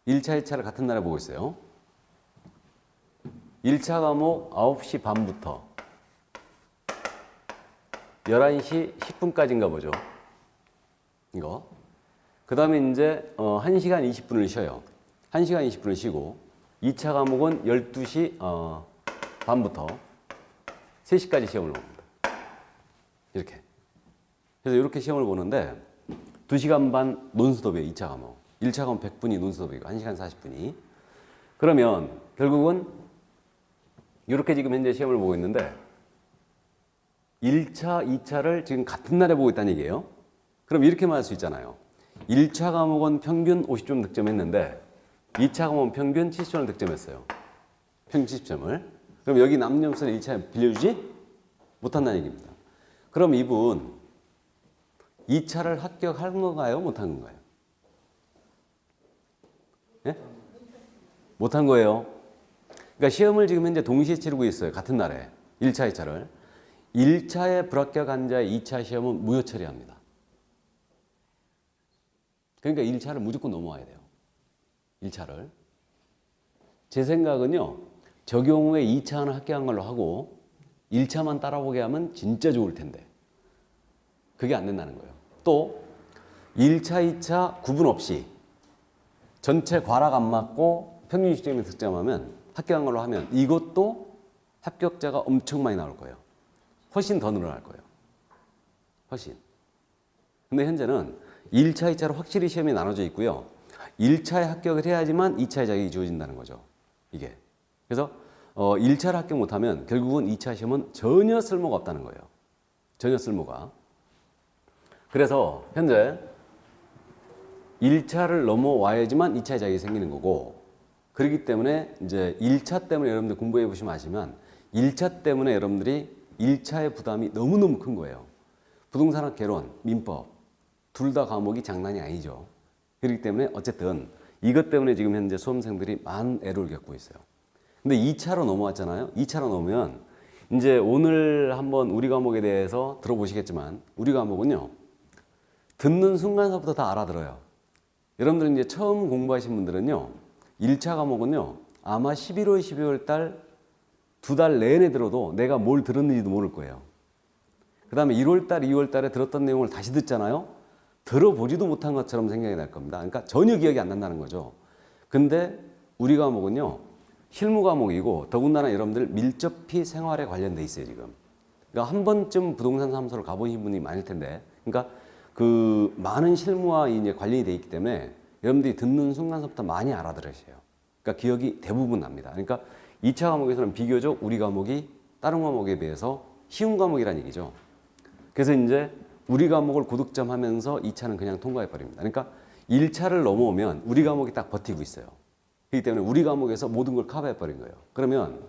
1차, 2차를 같은 날에 보고 있어요. 1차 과목 9시 반부터 11시 10분까지인가 보죠. 이거. 그 다음에 이제 1시간 20분을 쉬어요. 1시간 20분을 쉬고 2차 과목은 12시 반부터 3시까지 시험을 봅니다. 이렇게. 그래서 이렇게 시험을 보는데 2시간 반 논스톱이에요. 2차 과목. 1차 과목 100분이 논스톱이고 1시간 40분이. 그러면 결국은 이렇게 지금 현재 시험을 보고 있는데 1차, 2차를 지금 같은 날에 보고 있다는 얘기예요. 그럼 이렇게 말할 수 있잖아요. 1차 과목은 평균 50점 득점했는데 2차 과목은 평균 70점을 득점했어요. 평균 70점을. 그럼 여기 남는 점수를 1차에 빌려주지 못한다는 얘기입니다. 그럼 이분 2차를 합격한 건가요? 못한 건가요? 예? 못한 거예요. 그러니까 시험을 지금 현재 동시에 치르고 있어요. 같은 날에. 1차, 2차를. 1차에 불합격한 자의 2차 시험은 무효 처리합니다. 그러니까 1차를 무조건 넘어와야 돼요. 1차를. 제 생각은요. 저 경우에 2차는 합격한 걸로 하고 1차만 따라오게 하면 진짜 좋을 텐데 그게 안 된다는 거예요. 또 1차, 2차 구분 없이 전체 과락 안 맞고 평균 시점에 득점하면 합격한 걸로 하면 이것도 합격자가 엄청 많이 나올 거예요. 훨씬 더 늘어날 거예요. 훨씬. 근데 현재는 1차, 2차로 확실히 시험이 나눠져 있고요. 1차에 합격을 해야지만 2차의 자격이 주어진다는 거죠. 이게. 그래서 1차를 합격 못하면 결국은 2차 시험은 전혀 쓸모가 없다는 거예요. 전혀 쓸모가. 그래서 현재 1차를 넘어와야지만 2차의 자격이 생기는 거고 그렇기 때문에 이제 1차 때문에 여러분들 공부해 보시면 아시면 1차 때문에 여러분들이 1차의 부담이 너무너무 큰 거예요. 부동산학 개론, 민법 둘 다 과목이 장난이 아니죠. 그렇기 때문에 어쨌든 이것 때문에 지금 현재 수험생들이 많은 애로를 겪고 있어요. 근데 2차로 넘어왔잖아요. 2차로 넘으면 이제 오늘 한번 우리 과목에 대해서 들어보시겠지만 우리 과목은요. 듣는 순간서부터 다 알아들어요. 여러분들 이제 처음 공부하신 분들은요. 1차 과목은요. 아마 11월, 12월 달 2달 내내 들어도 내가 뭘 들었는지도 모를 거예요. 그 다음에 1월 달, 2월 달에 들었던 내용을 다시 듣잖아요. 들어보지도 못한 것처럼 생각이 날 겁니다. 그러니까 전혀 기억이 안 난다는 거죠. 근데 우리 과목은요. 실무 과목이고 더군다나 여러분들 밀접히 생활에 관련돼 있어요, 지금. 그러니까 한 번쯤 부동산 사무소를 가보신 분이 많을 텐데. 그러니까 그 많은 실무와 이제 관련이 돼 있기 때문에 여러분들이 듣는 순간부터 많이 알아들으셔요. 그러니까 기억이 대부분 납니다. 그러니까 2차 과목에서는 비교적 우리 과목이 다른 과목에 비해서 쉬운 과목이라는 얘기죠. 그래서 이제 우리 과목을 고득점 하면서 2차는 그냥 통과해 버립니다. 그러니까 1차를 넘어오면 우리 과목이 딱 버티고 있어요. 그렇기 때문에 우리 과목에서 모든 걸 커버해 버린 거예요. 그러면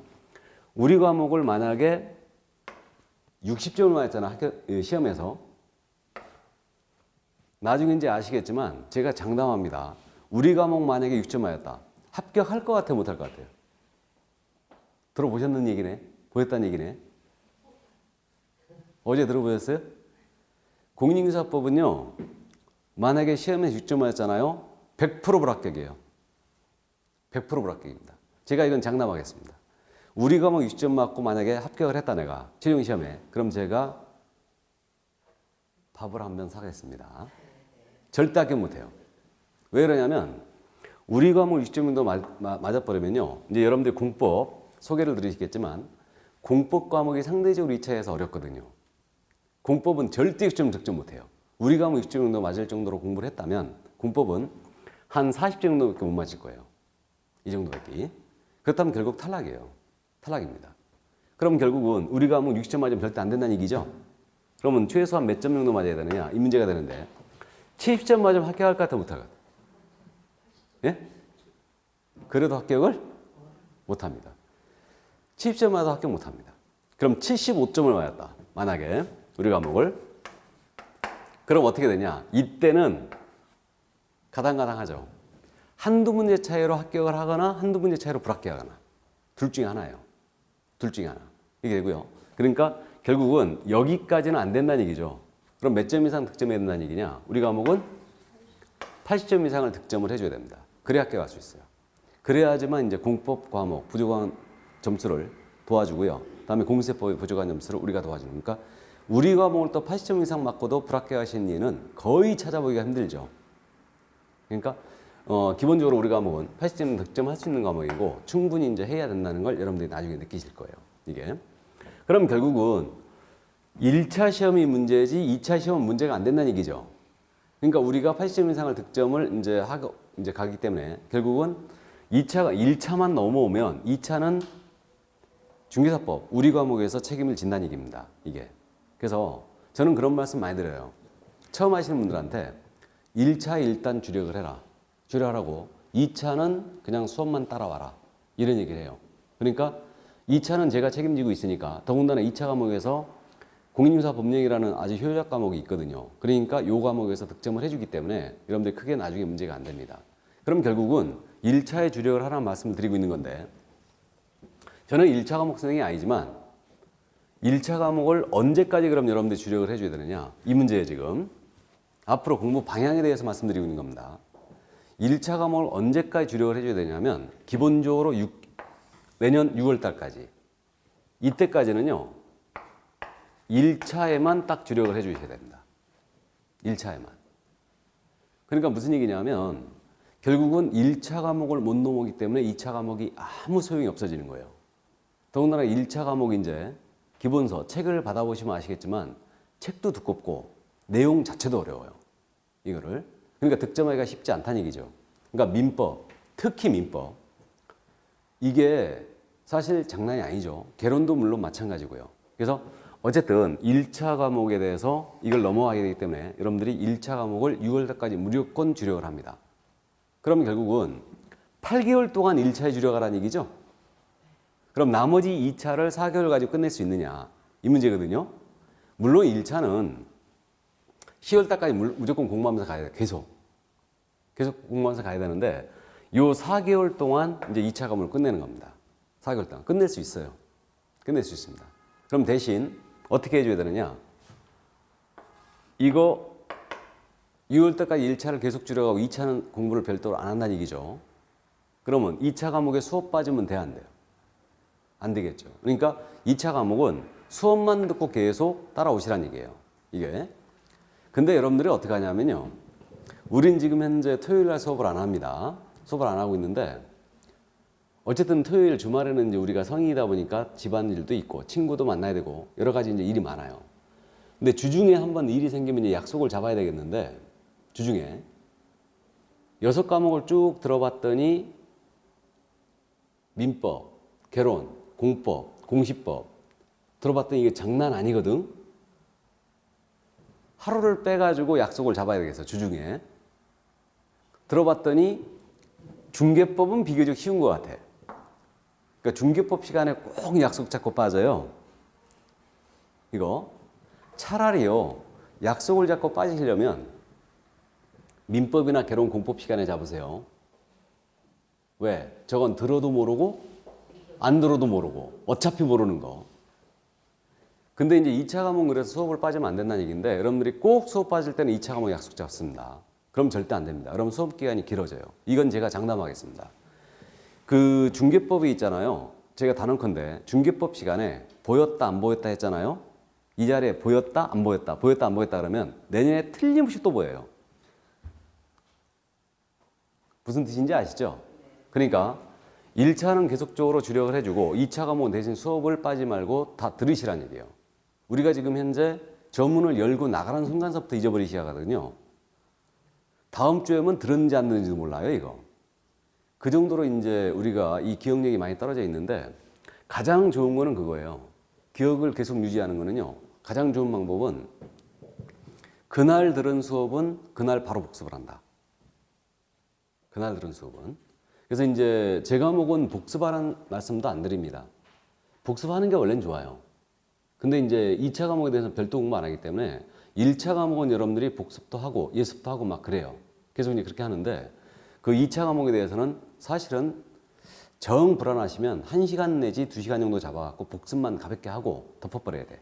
우리 과목을 만약에 60점을 맞았잖아, 시험에서. 나중에 이제 아시겠지만 제가 장담합니다. 우리 과목 만약에 6점 맞았다. 합격할 것 같아요, 못할 것 같아요? 들어보셨는 얘기네? 보였다는 얘기네? 어제 들어보셨어요? 공인인사법은요. 만약에 시험에 6점 맞았잖아요. 100% 불합격이에요. 100% 불합격입니다. 제가 이건 장담하겠습니다. 우리 과목 6점 맞고 만약에 합격을 했다 내가 최종 시험에 그럼 제가 밥을 한 번 사겠습니다. 절대 합격 못해요. 왜 그러냐면 우리 과목 60점 정도 맞아버리면요. 이제 여러분들 공법 소개를 들으시겠지만 공법 과목이 상대적으로 2차에서 어렵거든요. 공법은 절대 60점 득점 못해요. 우리 과목 60점 정도 맞을 정도로 공부를 했다면 공법은 한 40점 정도밖에 못 맞을 거예요. 이 정도밖에. 그렇다면 결국 탈락이에요. 탈락입니다. 그럼 결국은 우리 과목 60점 맞으면 절대 안 된다는 얘기죠. 그러면 최소한 몇 점 정도 맞아야 되느냐 이 문제가 되는데 70점 맞으면 합격할 것 같아 못할 것 같아? 예? 그래도 합격을 못합니다. 70점 맞아도 합격 못합니다. 그럼 75점을 맞았다. 만약에 우리 과목을 그럼 어떻게 되냐? 이때는 가당가당하죠. 한두 문제 차이로 합격을 하거나 한두 문제 차이로 불합격하거나 둘 중에 하나예요. 둘 중에 하나. 이게 되고요. 그러니까 결국은 여기까지는 안 된다는 얘기죠. 그럼 몇 점 이상 득점해야 된다는 얘기냐? 우리 과목은 80점 이상을 득점을 해줘야 됩니다. 그래야 합격할 수 있어요. 그래야지만 이제 공법 과목 부족한 점수를 도와주고요. 다음에 공세법의 부족한 점수를 우리가 도와주는. 그러니까 우리 과목을 또 80점 이상 맞고도 불합격하신 이는 거의 찾아보기가 힘들죠. 그러니까 기본적으로 우리 과목은 80점 득점할 수 있는 과목이고 충분히 이제 해야 된다는 걸 여러분들이 나중에 느끼실 거예요. 이게. 그럼 결국은 1차 시험이 문제지 2차 시험은 문제가 안 된다는 얘기죠. 그러니까 우리가 80점 이상을 득점을 이제 가기 때문에 결국은 1차만 넘어오면 2차는 중개사법 우리 과목에서 책임을 진다는 얘기입니다. 이게. 그래서 저는 그런 말씀 많이 드려요. 처음 하시는 분들한테 1차 일단 주력을 해라. 주력하라고 2차는 그냥 수업만 따라와라. 이런 얘기를 해요. 그러니까 2차는 제가 책임지고 있으니까 더군다나 2차 과목에서 공인중개사 법령이라는 아주 효율적 과목이 있거든요. 그러니까 이 과목에서 득점을 해주기 때문에 여러분들 크게 나중에 문제가 안 됩니다. 그럼 결국은 1차에 주력을 하라는 말씀을 드리고 있는 건데 저는 1차 과목 선생님이 아니지만 1차 과목을 언제까지 그럼 여러분들이 주력을 해줘야 되느냐? 이 문제에 지금 앞으로 공부 방향에 대해서 말씀드리고 있는 겁니다. 1차 과목을 언제까지 주력을 해줘야 되냐면 기본적으로 내년 6월 달까지 이때까지는요 1차에만 딱 주력을 해주셔야 됩니다. 1차에만. 그러니까 무슨 얘기냐면 결국은 1차 과목을 못 넘어오기 때문에 2차 과목이 아무 소용이 없어지는 거예요. 더군다나 1차 과목이 이제 기본서, 책을 받아보시면 아시겠지만 책도 두껍고 내용 자체도 어려워요. 이거를. 그러니까 득점하기가 쉽지 않다는 얘기죠. 그러니까 민법, 특히 민법. 이게 사실 장난이 아니죠. 개론도 물론 마찬가지고요. 그래서 어쨌든 1차 과목에 대해서 이걸 넘어가게 되기 때문에 여러분들이 1차 과목을 6월달까지 무조건 주력을 합니다. 그럼 결국은 8개월 동안 1차에 주력하라는 얘기죠. 그럼 나머지 2차를 4개월 가지고 끝낼 수 있느냐 이 문제거든요. 물론 1차는 10월달까지 무조건 공부하면서 가야 돼요. 계속 공부하면서 가야 되는데 요 4개월 동안 이제 2차 과목을 끝내는 겁니다. 4개월 동안 끝낼 수 있어요. 끝낼 수 있습니다. 그럼 대신 어떻게 해줘야 되느냐? 이거 6월달까지 1차를 계속 줄여가고 2차는 공부를 별도로 안 한다는 얘기죠. 그러면 2차 과목에 수업 빠지면 돼야 안 돼요? 안 되겠죠. 그러니까 2차 과목은 수업만 듣고 계속 따라오시란 얘기예요. 이게. 근데 여러분들이 어떻게 하냐면요. 우린 지금 현재 토요일 날 수업을 안 합니다. 수업을 안 하고 있는데 어쨌든 토요일 주말에는 이제 우리가 성인이다 보니까 집안일도 있고 친구도 만나야 되고 여러 가지 이제 일이 많아요. 근데 주중에 한번 일이 생기면 이제 약속을 잡아야 되겠는데 주중에 6과목을 쭉 들어봤더니 민법, 개론, 공법, 공시법 들어봤더니 이게 장난 아니거든. 하루를 빼가지고 약속을 잡아야 되겠어. 주중에. 들어봤더니 중개법은 비교적 쉬운 것 같아. 그러니까 중개법 시간에 꼭 약속 잡고 빠져요. 이거 차라리요. 약속을 잡고 빠지시려면 민법이나 개론 공법 시간에 잡으세요. 왜? 저건 들어도 모르고 안 들어도 모르고 어차피 모르는 거. 근데 이제 2차 과목은 그래서 수업을 빠지면 안 된다는 얘기인데 여러분들이 꼭 수업 빠질 때는 2차 과목 약속 잡습니다. 그럼 절대 안 됩니다. 그럼 수업 기간이 길어져요. 이건 제가 장담하겠습니다. 그 중개법이 있잖아요. 제가 단언컨대 중개법 시간에 보였다 안 보였다 했잖아요. 이 자리에 보였다 안 보였다 보였다 안 보였다 그러면 내년에 틀림없이 또 보여요. 무슨 뜻인지 아시죠? 그러니까 1차는 계속적으로 주력을 해주고 2차 과목은 대신 수업을 빠지 말고 다 들으시라는 얘기예요. 우리가 지금 현재 저문을 열고 나가는 순간서부터 잊어버리기 시작하거든요. 다음 주에는 들었는지 안 들었는지도 몰라요, 이거. 그 정도로 이제 우리가 이 기억력이 많이 떨어져 있는데 가장 좋은 거는 그거예요. 기억을 계속 유지하는 거는요. 가장 좋은 방법은 그날 들은 수업은 그날 바로 복습을 한다. 그날 들은 수업은. 그래서 이제 제 과목은 복습하라는 말씀도 안 드립니다. 복습하는 게 원래는 좋아요. 근데 이제 2차 과목에 대해서 별도 공부 안 하기 때문에 1차 과목은 여러분들이 복습도 하고 예습도 하고 막 그래요. 계속 이제 그렇게 하는데 그 2차 과목에 대해서는 사실은 정 불안하시면 1시간 내지 2시간 정도 잡아갖고 복습만 가볍게 하고 덮어버려야 돼.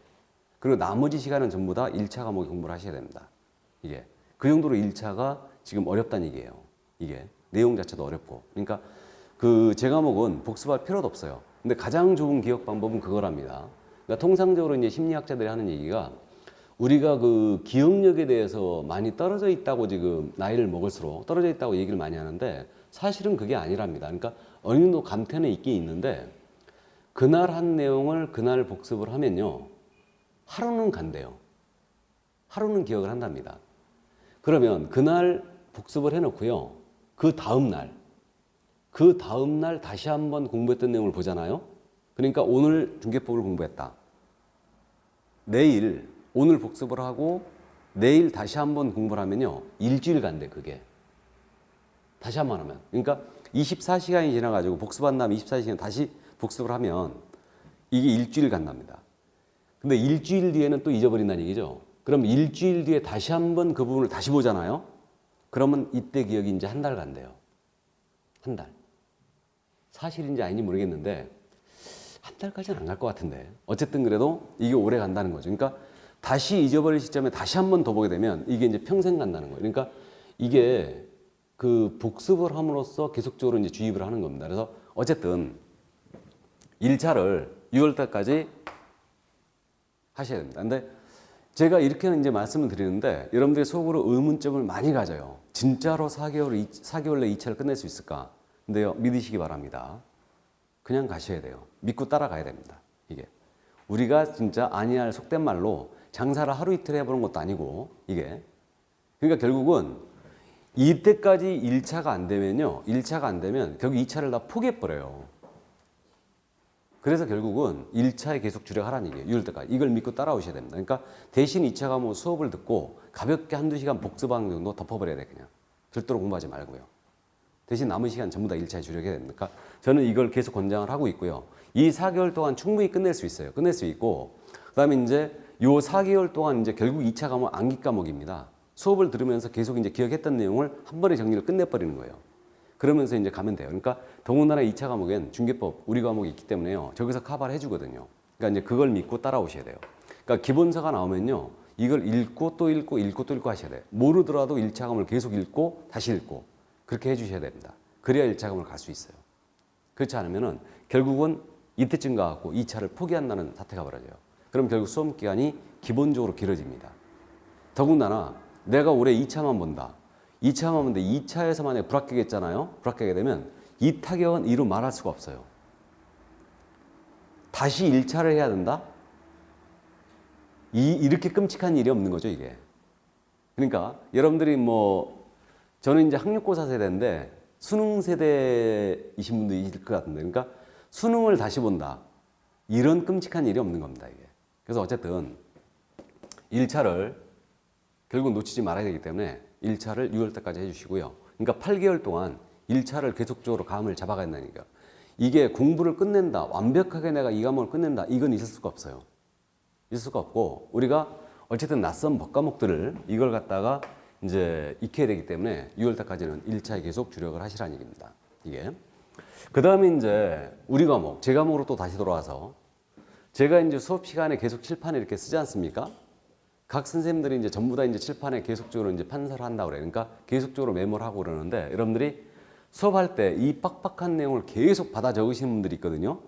그리고 나머지 시간은 전부 다 1차 과목 공부를 하셔야 됩니다. 이게. 그 정도로 1차가 지금 어렵다는 얘기예요. 이게. 내용 자체도 어렵고. 그러니까 그 제 과목은 복습할 필요도 없어요. 근데 가장 좋은 기억 방법은 그거랍니다. 그러니까 통상적으로 이제 심리학자들이 하는 얘기가 우리가 그 기억력에 대해서 많이 떨어져 있다고 지금 나이를 먹을수록 떨어져 있다고 얘기를 많이 하는데 사실은 그게 아니랍니다. 그러니까 어느 정도 감퇴는 있긴 있는데 그날 한 내용을 그날 복습을 하면요. 하루는 간대요. 하루는 기억을 한답니다. 그러면 그날 복습을 해놓고요. 그 다음날 다시 한번 공부했던 내용을 보잖아요. 그러니까 오늘 중개법을 공부했다. 내일 오늘 복습을 하고 내일 다시 한번 공부를 하면요. 일주일 간대 그게. 다시 한번 하면. 그러니까 24시간이 지나가지고 복습한 다음 24시간 다시 복습을 하면 이게 일주일 간답니다. 근데 일주일 뒤에는 또 잊어버린다는 얘기죠. 그럼 일주일 뒤에 다시 한번 그 부분을 다시 보잖아요. 그러면 이때 기억이 이제 한 달 간대요. 한 달. 사실인지 아닌지 모르겠는데 한 달까지는 안 갈 것 같은데. 어쨌든 그래도 이게 오래 간다는 거죠. 그러니까 다시 잊어버릴 시점에 다시 한 번 더 보게 되면 이게 이제 평생 간다는 거예요. 그러니까 이게 그 복습을 함으로써 계속적으로 이제 주입을 하는 겁니다. 그래서 어쨌든 1차를 6월 달까지 하셔야 됩니다. 근데 제가 이렇게는 이제 말씀을 드리는데 여러분들이 속으로 의문점을 많이 가져요. 진짜로 4개월 내 2차를 끝낼 수 있을까? 근데요, 믿으시기 바랍니다. 그냥 가셔야 돼요. 믿고 따라가야 됩니다. 이게. 우리가 진짜 아니할 속된 말로 장사를 하루 이틀 해보는 것도 아니고 이게. 그러니까 결국은 이때까지 1차가 안 되면요. 1차가 안 되면 결국 2차를 다 포기해버려요. 그래서 결국은 1차에 계속 주력하라는 얘기예요. 6월 때까지. 이걸 믿고 따라오셔야 됩니다. 그러니까 대신 2차가 뭐 수업을 듣고 가볍게 한두 시간 복습하는 정도 덮어버려야 돼, 그냥. 절대로 공부하지 말고요. 대신 남은 시간 전부 다 1차에 주력해야 됩니다. 그러니까 저는 이걸 계속 권장을 하고 있고요. 이 4개월 동안 충분히 끝낼 수 있어요. 끝낼 수 있고, 그 다음에 이제 요 4개월 동안 이제 결국 2차 과목 암기 과목입니다. 수업을 들으면서 계속 이제 기억했던 내용을 한 번에 정리를 끝내버리는 거예요. 그러면서 이제 가면 돼요. 그러니까 더군다나 2차 과목엔 중개법, 우리 과목이 있기 때문에요. 저기서 커버를 해주거든요. 그러니까 이제 그걸 믿고 따라오셔야 돼요. 그러니까 기본서가 나오면요. 이걸 읽고 또 읽고 읽고 또 읽고 하셔야 돼요. 모르더라도 1차 과목을 계속 읽고 다시 읽고 그렇게 해주셔야 됩니다. 그래야 1차 과목을 갈 수 있어요. 그렇지 않으면은 결국은 이때쯤 가갖고 2차를 포기한다는 사태가 벌어져요. 그럼 결국 수험 기간이 기본적으로 길어집니다. 더군다나 내가 올해 2차만 본다. 2차만 보는데 2차에서 만약에 불합격했잖아요. 불합격하게 되면 이 타격은 이루 말할 수가 없어요. 다시 1차를 해야 된다? 이렇게 끔찍한 일이 없는 거죠, 이게. 그러니까 여러분들이 뭐 저는 이제 학력고사 세대인데 수능 세대이신 분도 있을 것 같은데, 그러니까 수능을 다시 본다. 이런 끔찍한 일이 없는 겁니다, 이게. 그래서 어쨌든 1차를 결국 놓치지 말아야 되기 때문에 1차를 6월 때까지 해주시고요. 그러니까 8개월 동안 1차를 계속적으로 감을 잡아간다니까. 이게 공부를 끝낸다. 완벽하게 내가 이 과목을 끝낸다. 이건 있을 수가 없어요. 있을 수가 없고, 우리가 어쨌든 낯선 법과목들을 이걸 갖다가 이제 익혀야 되기 때문에 6월 때까지는 1차에 계속 주력을 하시라는 얘기입니다. 이게. 그 다음에 이제 우리 과목, 제 과목으로 또 다시 돌아와서 제가 이제 수업 시간에 계속 칠판에 이렇게 쓰지 않습니까? 각 선생님들이 이제 전부 다 이제 칠판에 계속적으로 이제 판사를 한다고 그래요. 그러니까 계속적으로 메모를 하고 그러는데 여러분들이 수업할 때 이 빡빡한 내용을 계속 받아 적으시는 분들이 있거든요.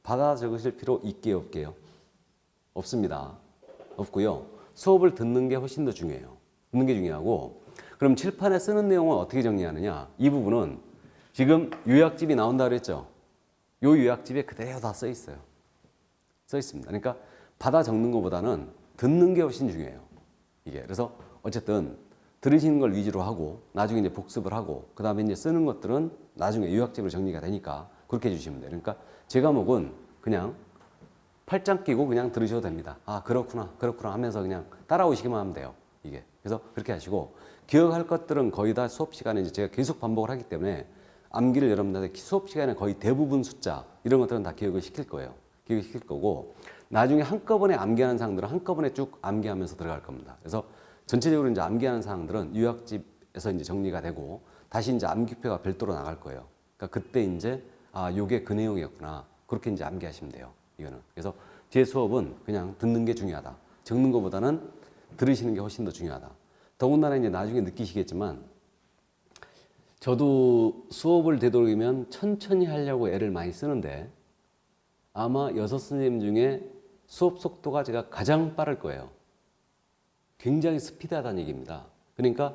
받아 적으실 필요 있게요, 없게요? 없습니다. 없고요. 수업을 듣는 게 훨씬 더 중요해요. 듣는 게 중요하고, 그럼 칠판에 쓰는 내용은 어떻게 정리하느냐? 이 부분은 지금 요약집이 나온다고 그랬죠? 요 요약집에 그대로 다 써 있어요. 써 있습니다. 그러니까 받아 적는 것보다는 듣는 게 훨씬 중요해요. 이게. 그래서 어쨌든 들으시는 걸 위주로 하고 나중에 이제 복습을 하고 그다음에 이제 쓰는 것들은 나중에 요약집으로 정리가 되니까 그렇게 해주시면 돼요. 그러니까 제 과목은 그냥 팔짱 끼고 그냥 들으셔도 됩니다. 아, 그렇구나, 그렇구나 하면서 그냥 따라오시기만 하면 돼요. 이게. 그래서 그렇게 하시고, 기억할 것들은 거의 다 수업 시간에 이제 제가 계속 반복을 하기 때문에 암기를 여러분들한테 수업 시간에 거의 대부분 숫자 이런 것들은 다 기억을 시킬 거예요. 기억을 시킬 거고, 나중에 한꺼번에 암기하는 사항들은 한꺼번에 쭉 암기하면서 들어갈 겁니다. 그래서 전체적으로 이제 암기하는 사항들은 요약집에서 이제 정리가 되고 다시 이제 암기표가 별도로 나갈 거예요. 그러니까 그때 이제 아, 요게 그 내용이었구나. 그렇게 이제 암기하시면 돼요. 이거는. 그래서 제 수업은 그냥 듣는 게 중요하다. 적는 것보다는 들으시는 게 훨씬 더 중요하다. 더군다나 이제 나중에 느끼시겠지만 저도 수업을 되도록이면 천천히 하려고 애를 많이 쓰는데 아마 6 선생님 중에 수업 속도가 제가 가장 빠를 거예요. 굉장히 스피드하다는 얘기입니다. 그러니까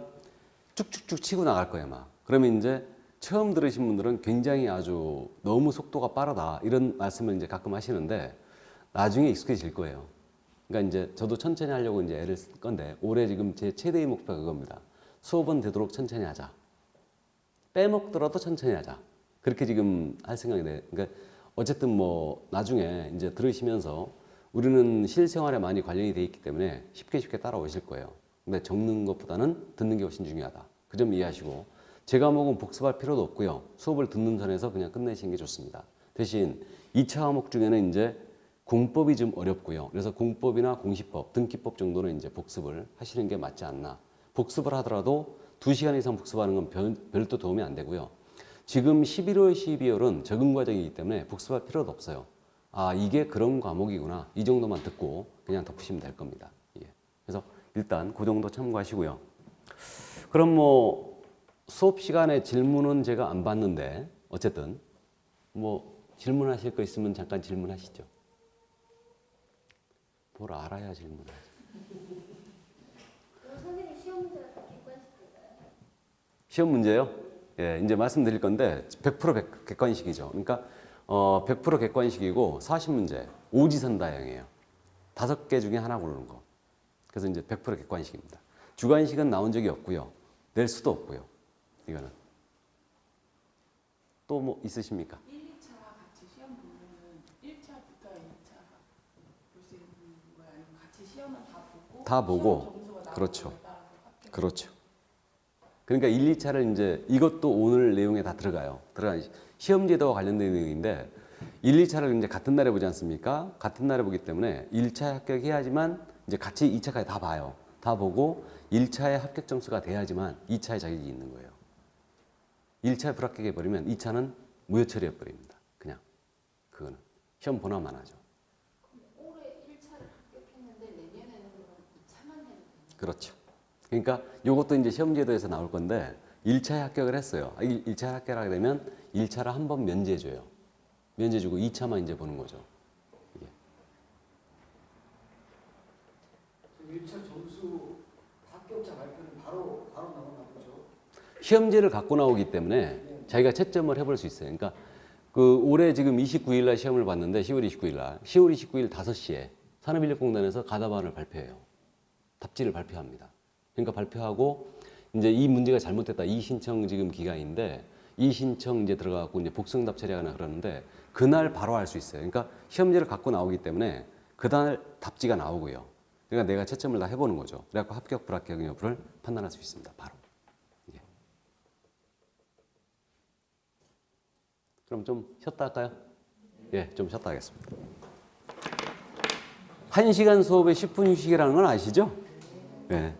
쭉쭉쭉 치고 나갈 거예요, 막. 그러면 이제 처음 들으신 분들은 굉장히 아주 너무 속도가 빠르다 이런 말씀을 이제 가끔 하시는데 나중에 익숙해질 거예요. 그러니까 이제 저도 천천히 하려고 이제 애를 쓸 건데 올해 지금 제 최대의 목표가 그겁니다. 수업은 되도록 천천히 하자. 빼먹더라도 천천히 하자. 그렇게 지금 할 생각이 돼요. 그러니까 어쨌든 뭐 나중에 이제 들으시면서 우리는 실생활에 많이 관련이 돼 있기 때문에 쉽게 따라오실 거예요. 근데 적는 것보다는 듣는 게 훨씬 중요하다. 그 점 이해하시고, 제 과목은 복습할 필요도 없고요. 수업을 듣는 선에서 그냥 끝내시는 게 좋습니다. 대신 2차 과목 중에는 이제 공법이 좀 어렵고요. 그래서 공법이나 공시법, 등기법 정도는 이제 복습을 하시는 게 맞지 않나. 복습을 하더라도 2시간 이상 복습하는 건 별도 도움이 안 되고요. 지금 11월, 12월은 적응 과정이기 때문에 복습할 필요도 없어요. 아, 이게 그런 과목이구나. 이 정도만 듣고 그냥 덮으시면 될 겁니다. 예. 그래서 일단 그 정도 참고하시고요. 그럼 뭐 수업 시간에 질문은 제가 안 받는데 어쨌든 뭐 질문하실 거 있으면 잠깐 질문하시죠. 뭘 알아야 질문하죠. 그럼 선생님 시험 문제가 다 객관식인가요? 시험 문제요? 예, 이제 말씀드릴 건데 100% 객관식이죠. 그러니까 100% 객관식이고 40문제 오지선다형이에요. 5개 중에 하나 고르는 거. 그래서 이제 100% 객관식입니다. 주관식은 나온 적이 없고요. 낼 수도 없고요. 이거는. 또 뭐 있으십니까? 1, 2차 같이 시험 보면은 1차부터 2차 볼 수 있는 거야? 아니면 같이 시험은 다 보고 다 보고. 시험 점수가 나오는 그렇죠. 거에 따라서 합격. 그렇죠. 그러니까 1, 2차를 이제 이것도 오늘 내용에 다 들어가요. 시험제도와 관련된 내용인데 1, 2차를 이제 같은 날에 보지 않습니까? 같은 날에 보기 때문에 1차 합격해야지만 이제 같이 2차까지 다 봐요. 다 보고 1차의 합격 점수가 돼야지만 2차의 자격이 있는 거예요. 1차에 불합격해 버리면 2차는 무효 처리해 버립니다. 그냥 그거는 시험 본화만 하죠. 그럼 올해 1차를 합격했는데 내년에는 그럼 2차만 해도 되나요? 그렇죠. 그러니까 이것도 이제 시험제도에서 나올 건데 1차에 합격을 했어요. 1차에 합격하게 되면 1차를 한 번 면제해줘요. 면제해주고 2차만 이제 보는 거죠. 이게. 1차 점수 합격자 발표는 바로 나오나 보죠. 시험지를 갖고 나오기 때문에 자기가 채점을 해볼 수 있어요. 그러니까 그 올해 지금 29일 날 시험을 봤는데 10월 29일 날 10월 29일 5시에 산업인력공단에서 가다반을 발표해요. 답지를 발표합니다. 그러니까 발표하고 이제 이 문제가 잘못됐다. 이 신청 지금 기간인데 이 신청 이제 들어가고 이제 복성답 처리하거나 그러는데 그날 바로 알 수 있어요. 그러니까 시험지를 갖고 나오기 때문에 그날 답지가 나오고요. 그러니까 내가 채점을 다 해보는 거죠. 그래갖고 합격 불합격 여부를 판단할 수 있습니다. 바로. 예. 그럼 좀 쉬었다 할까요? 예, 좀 쉬었다 하겠습니다. 1시간 수업에 10분 휴식이라는 건 아시죠? 예.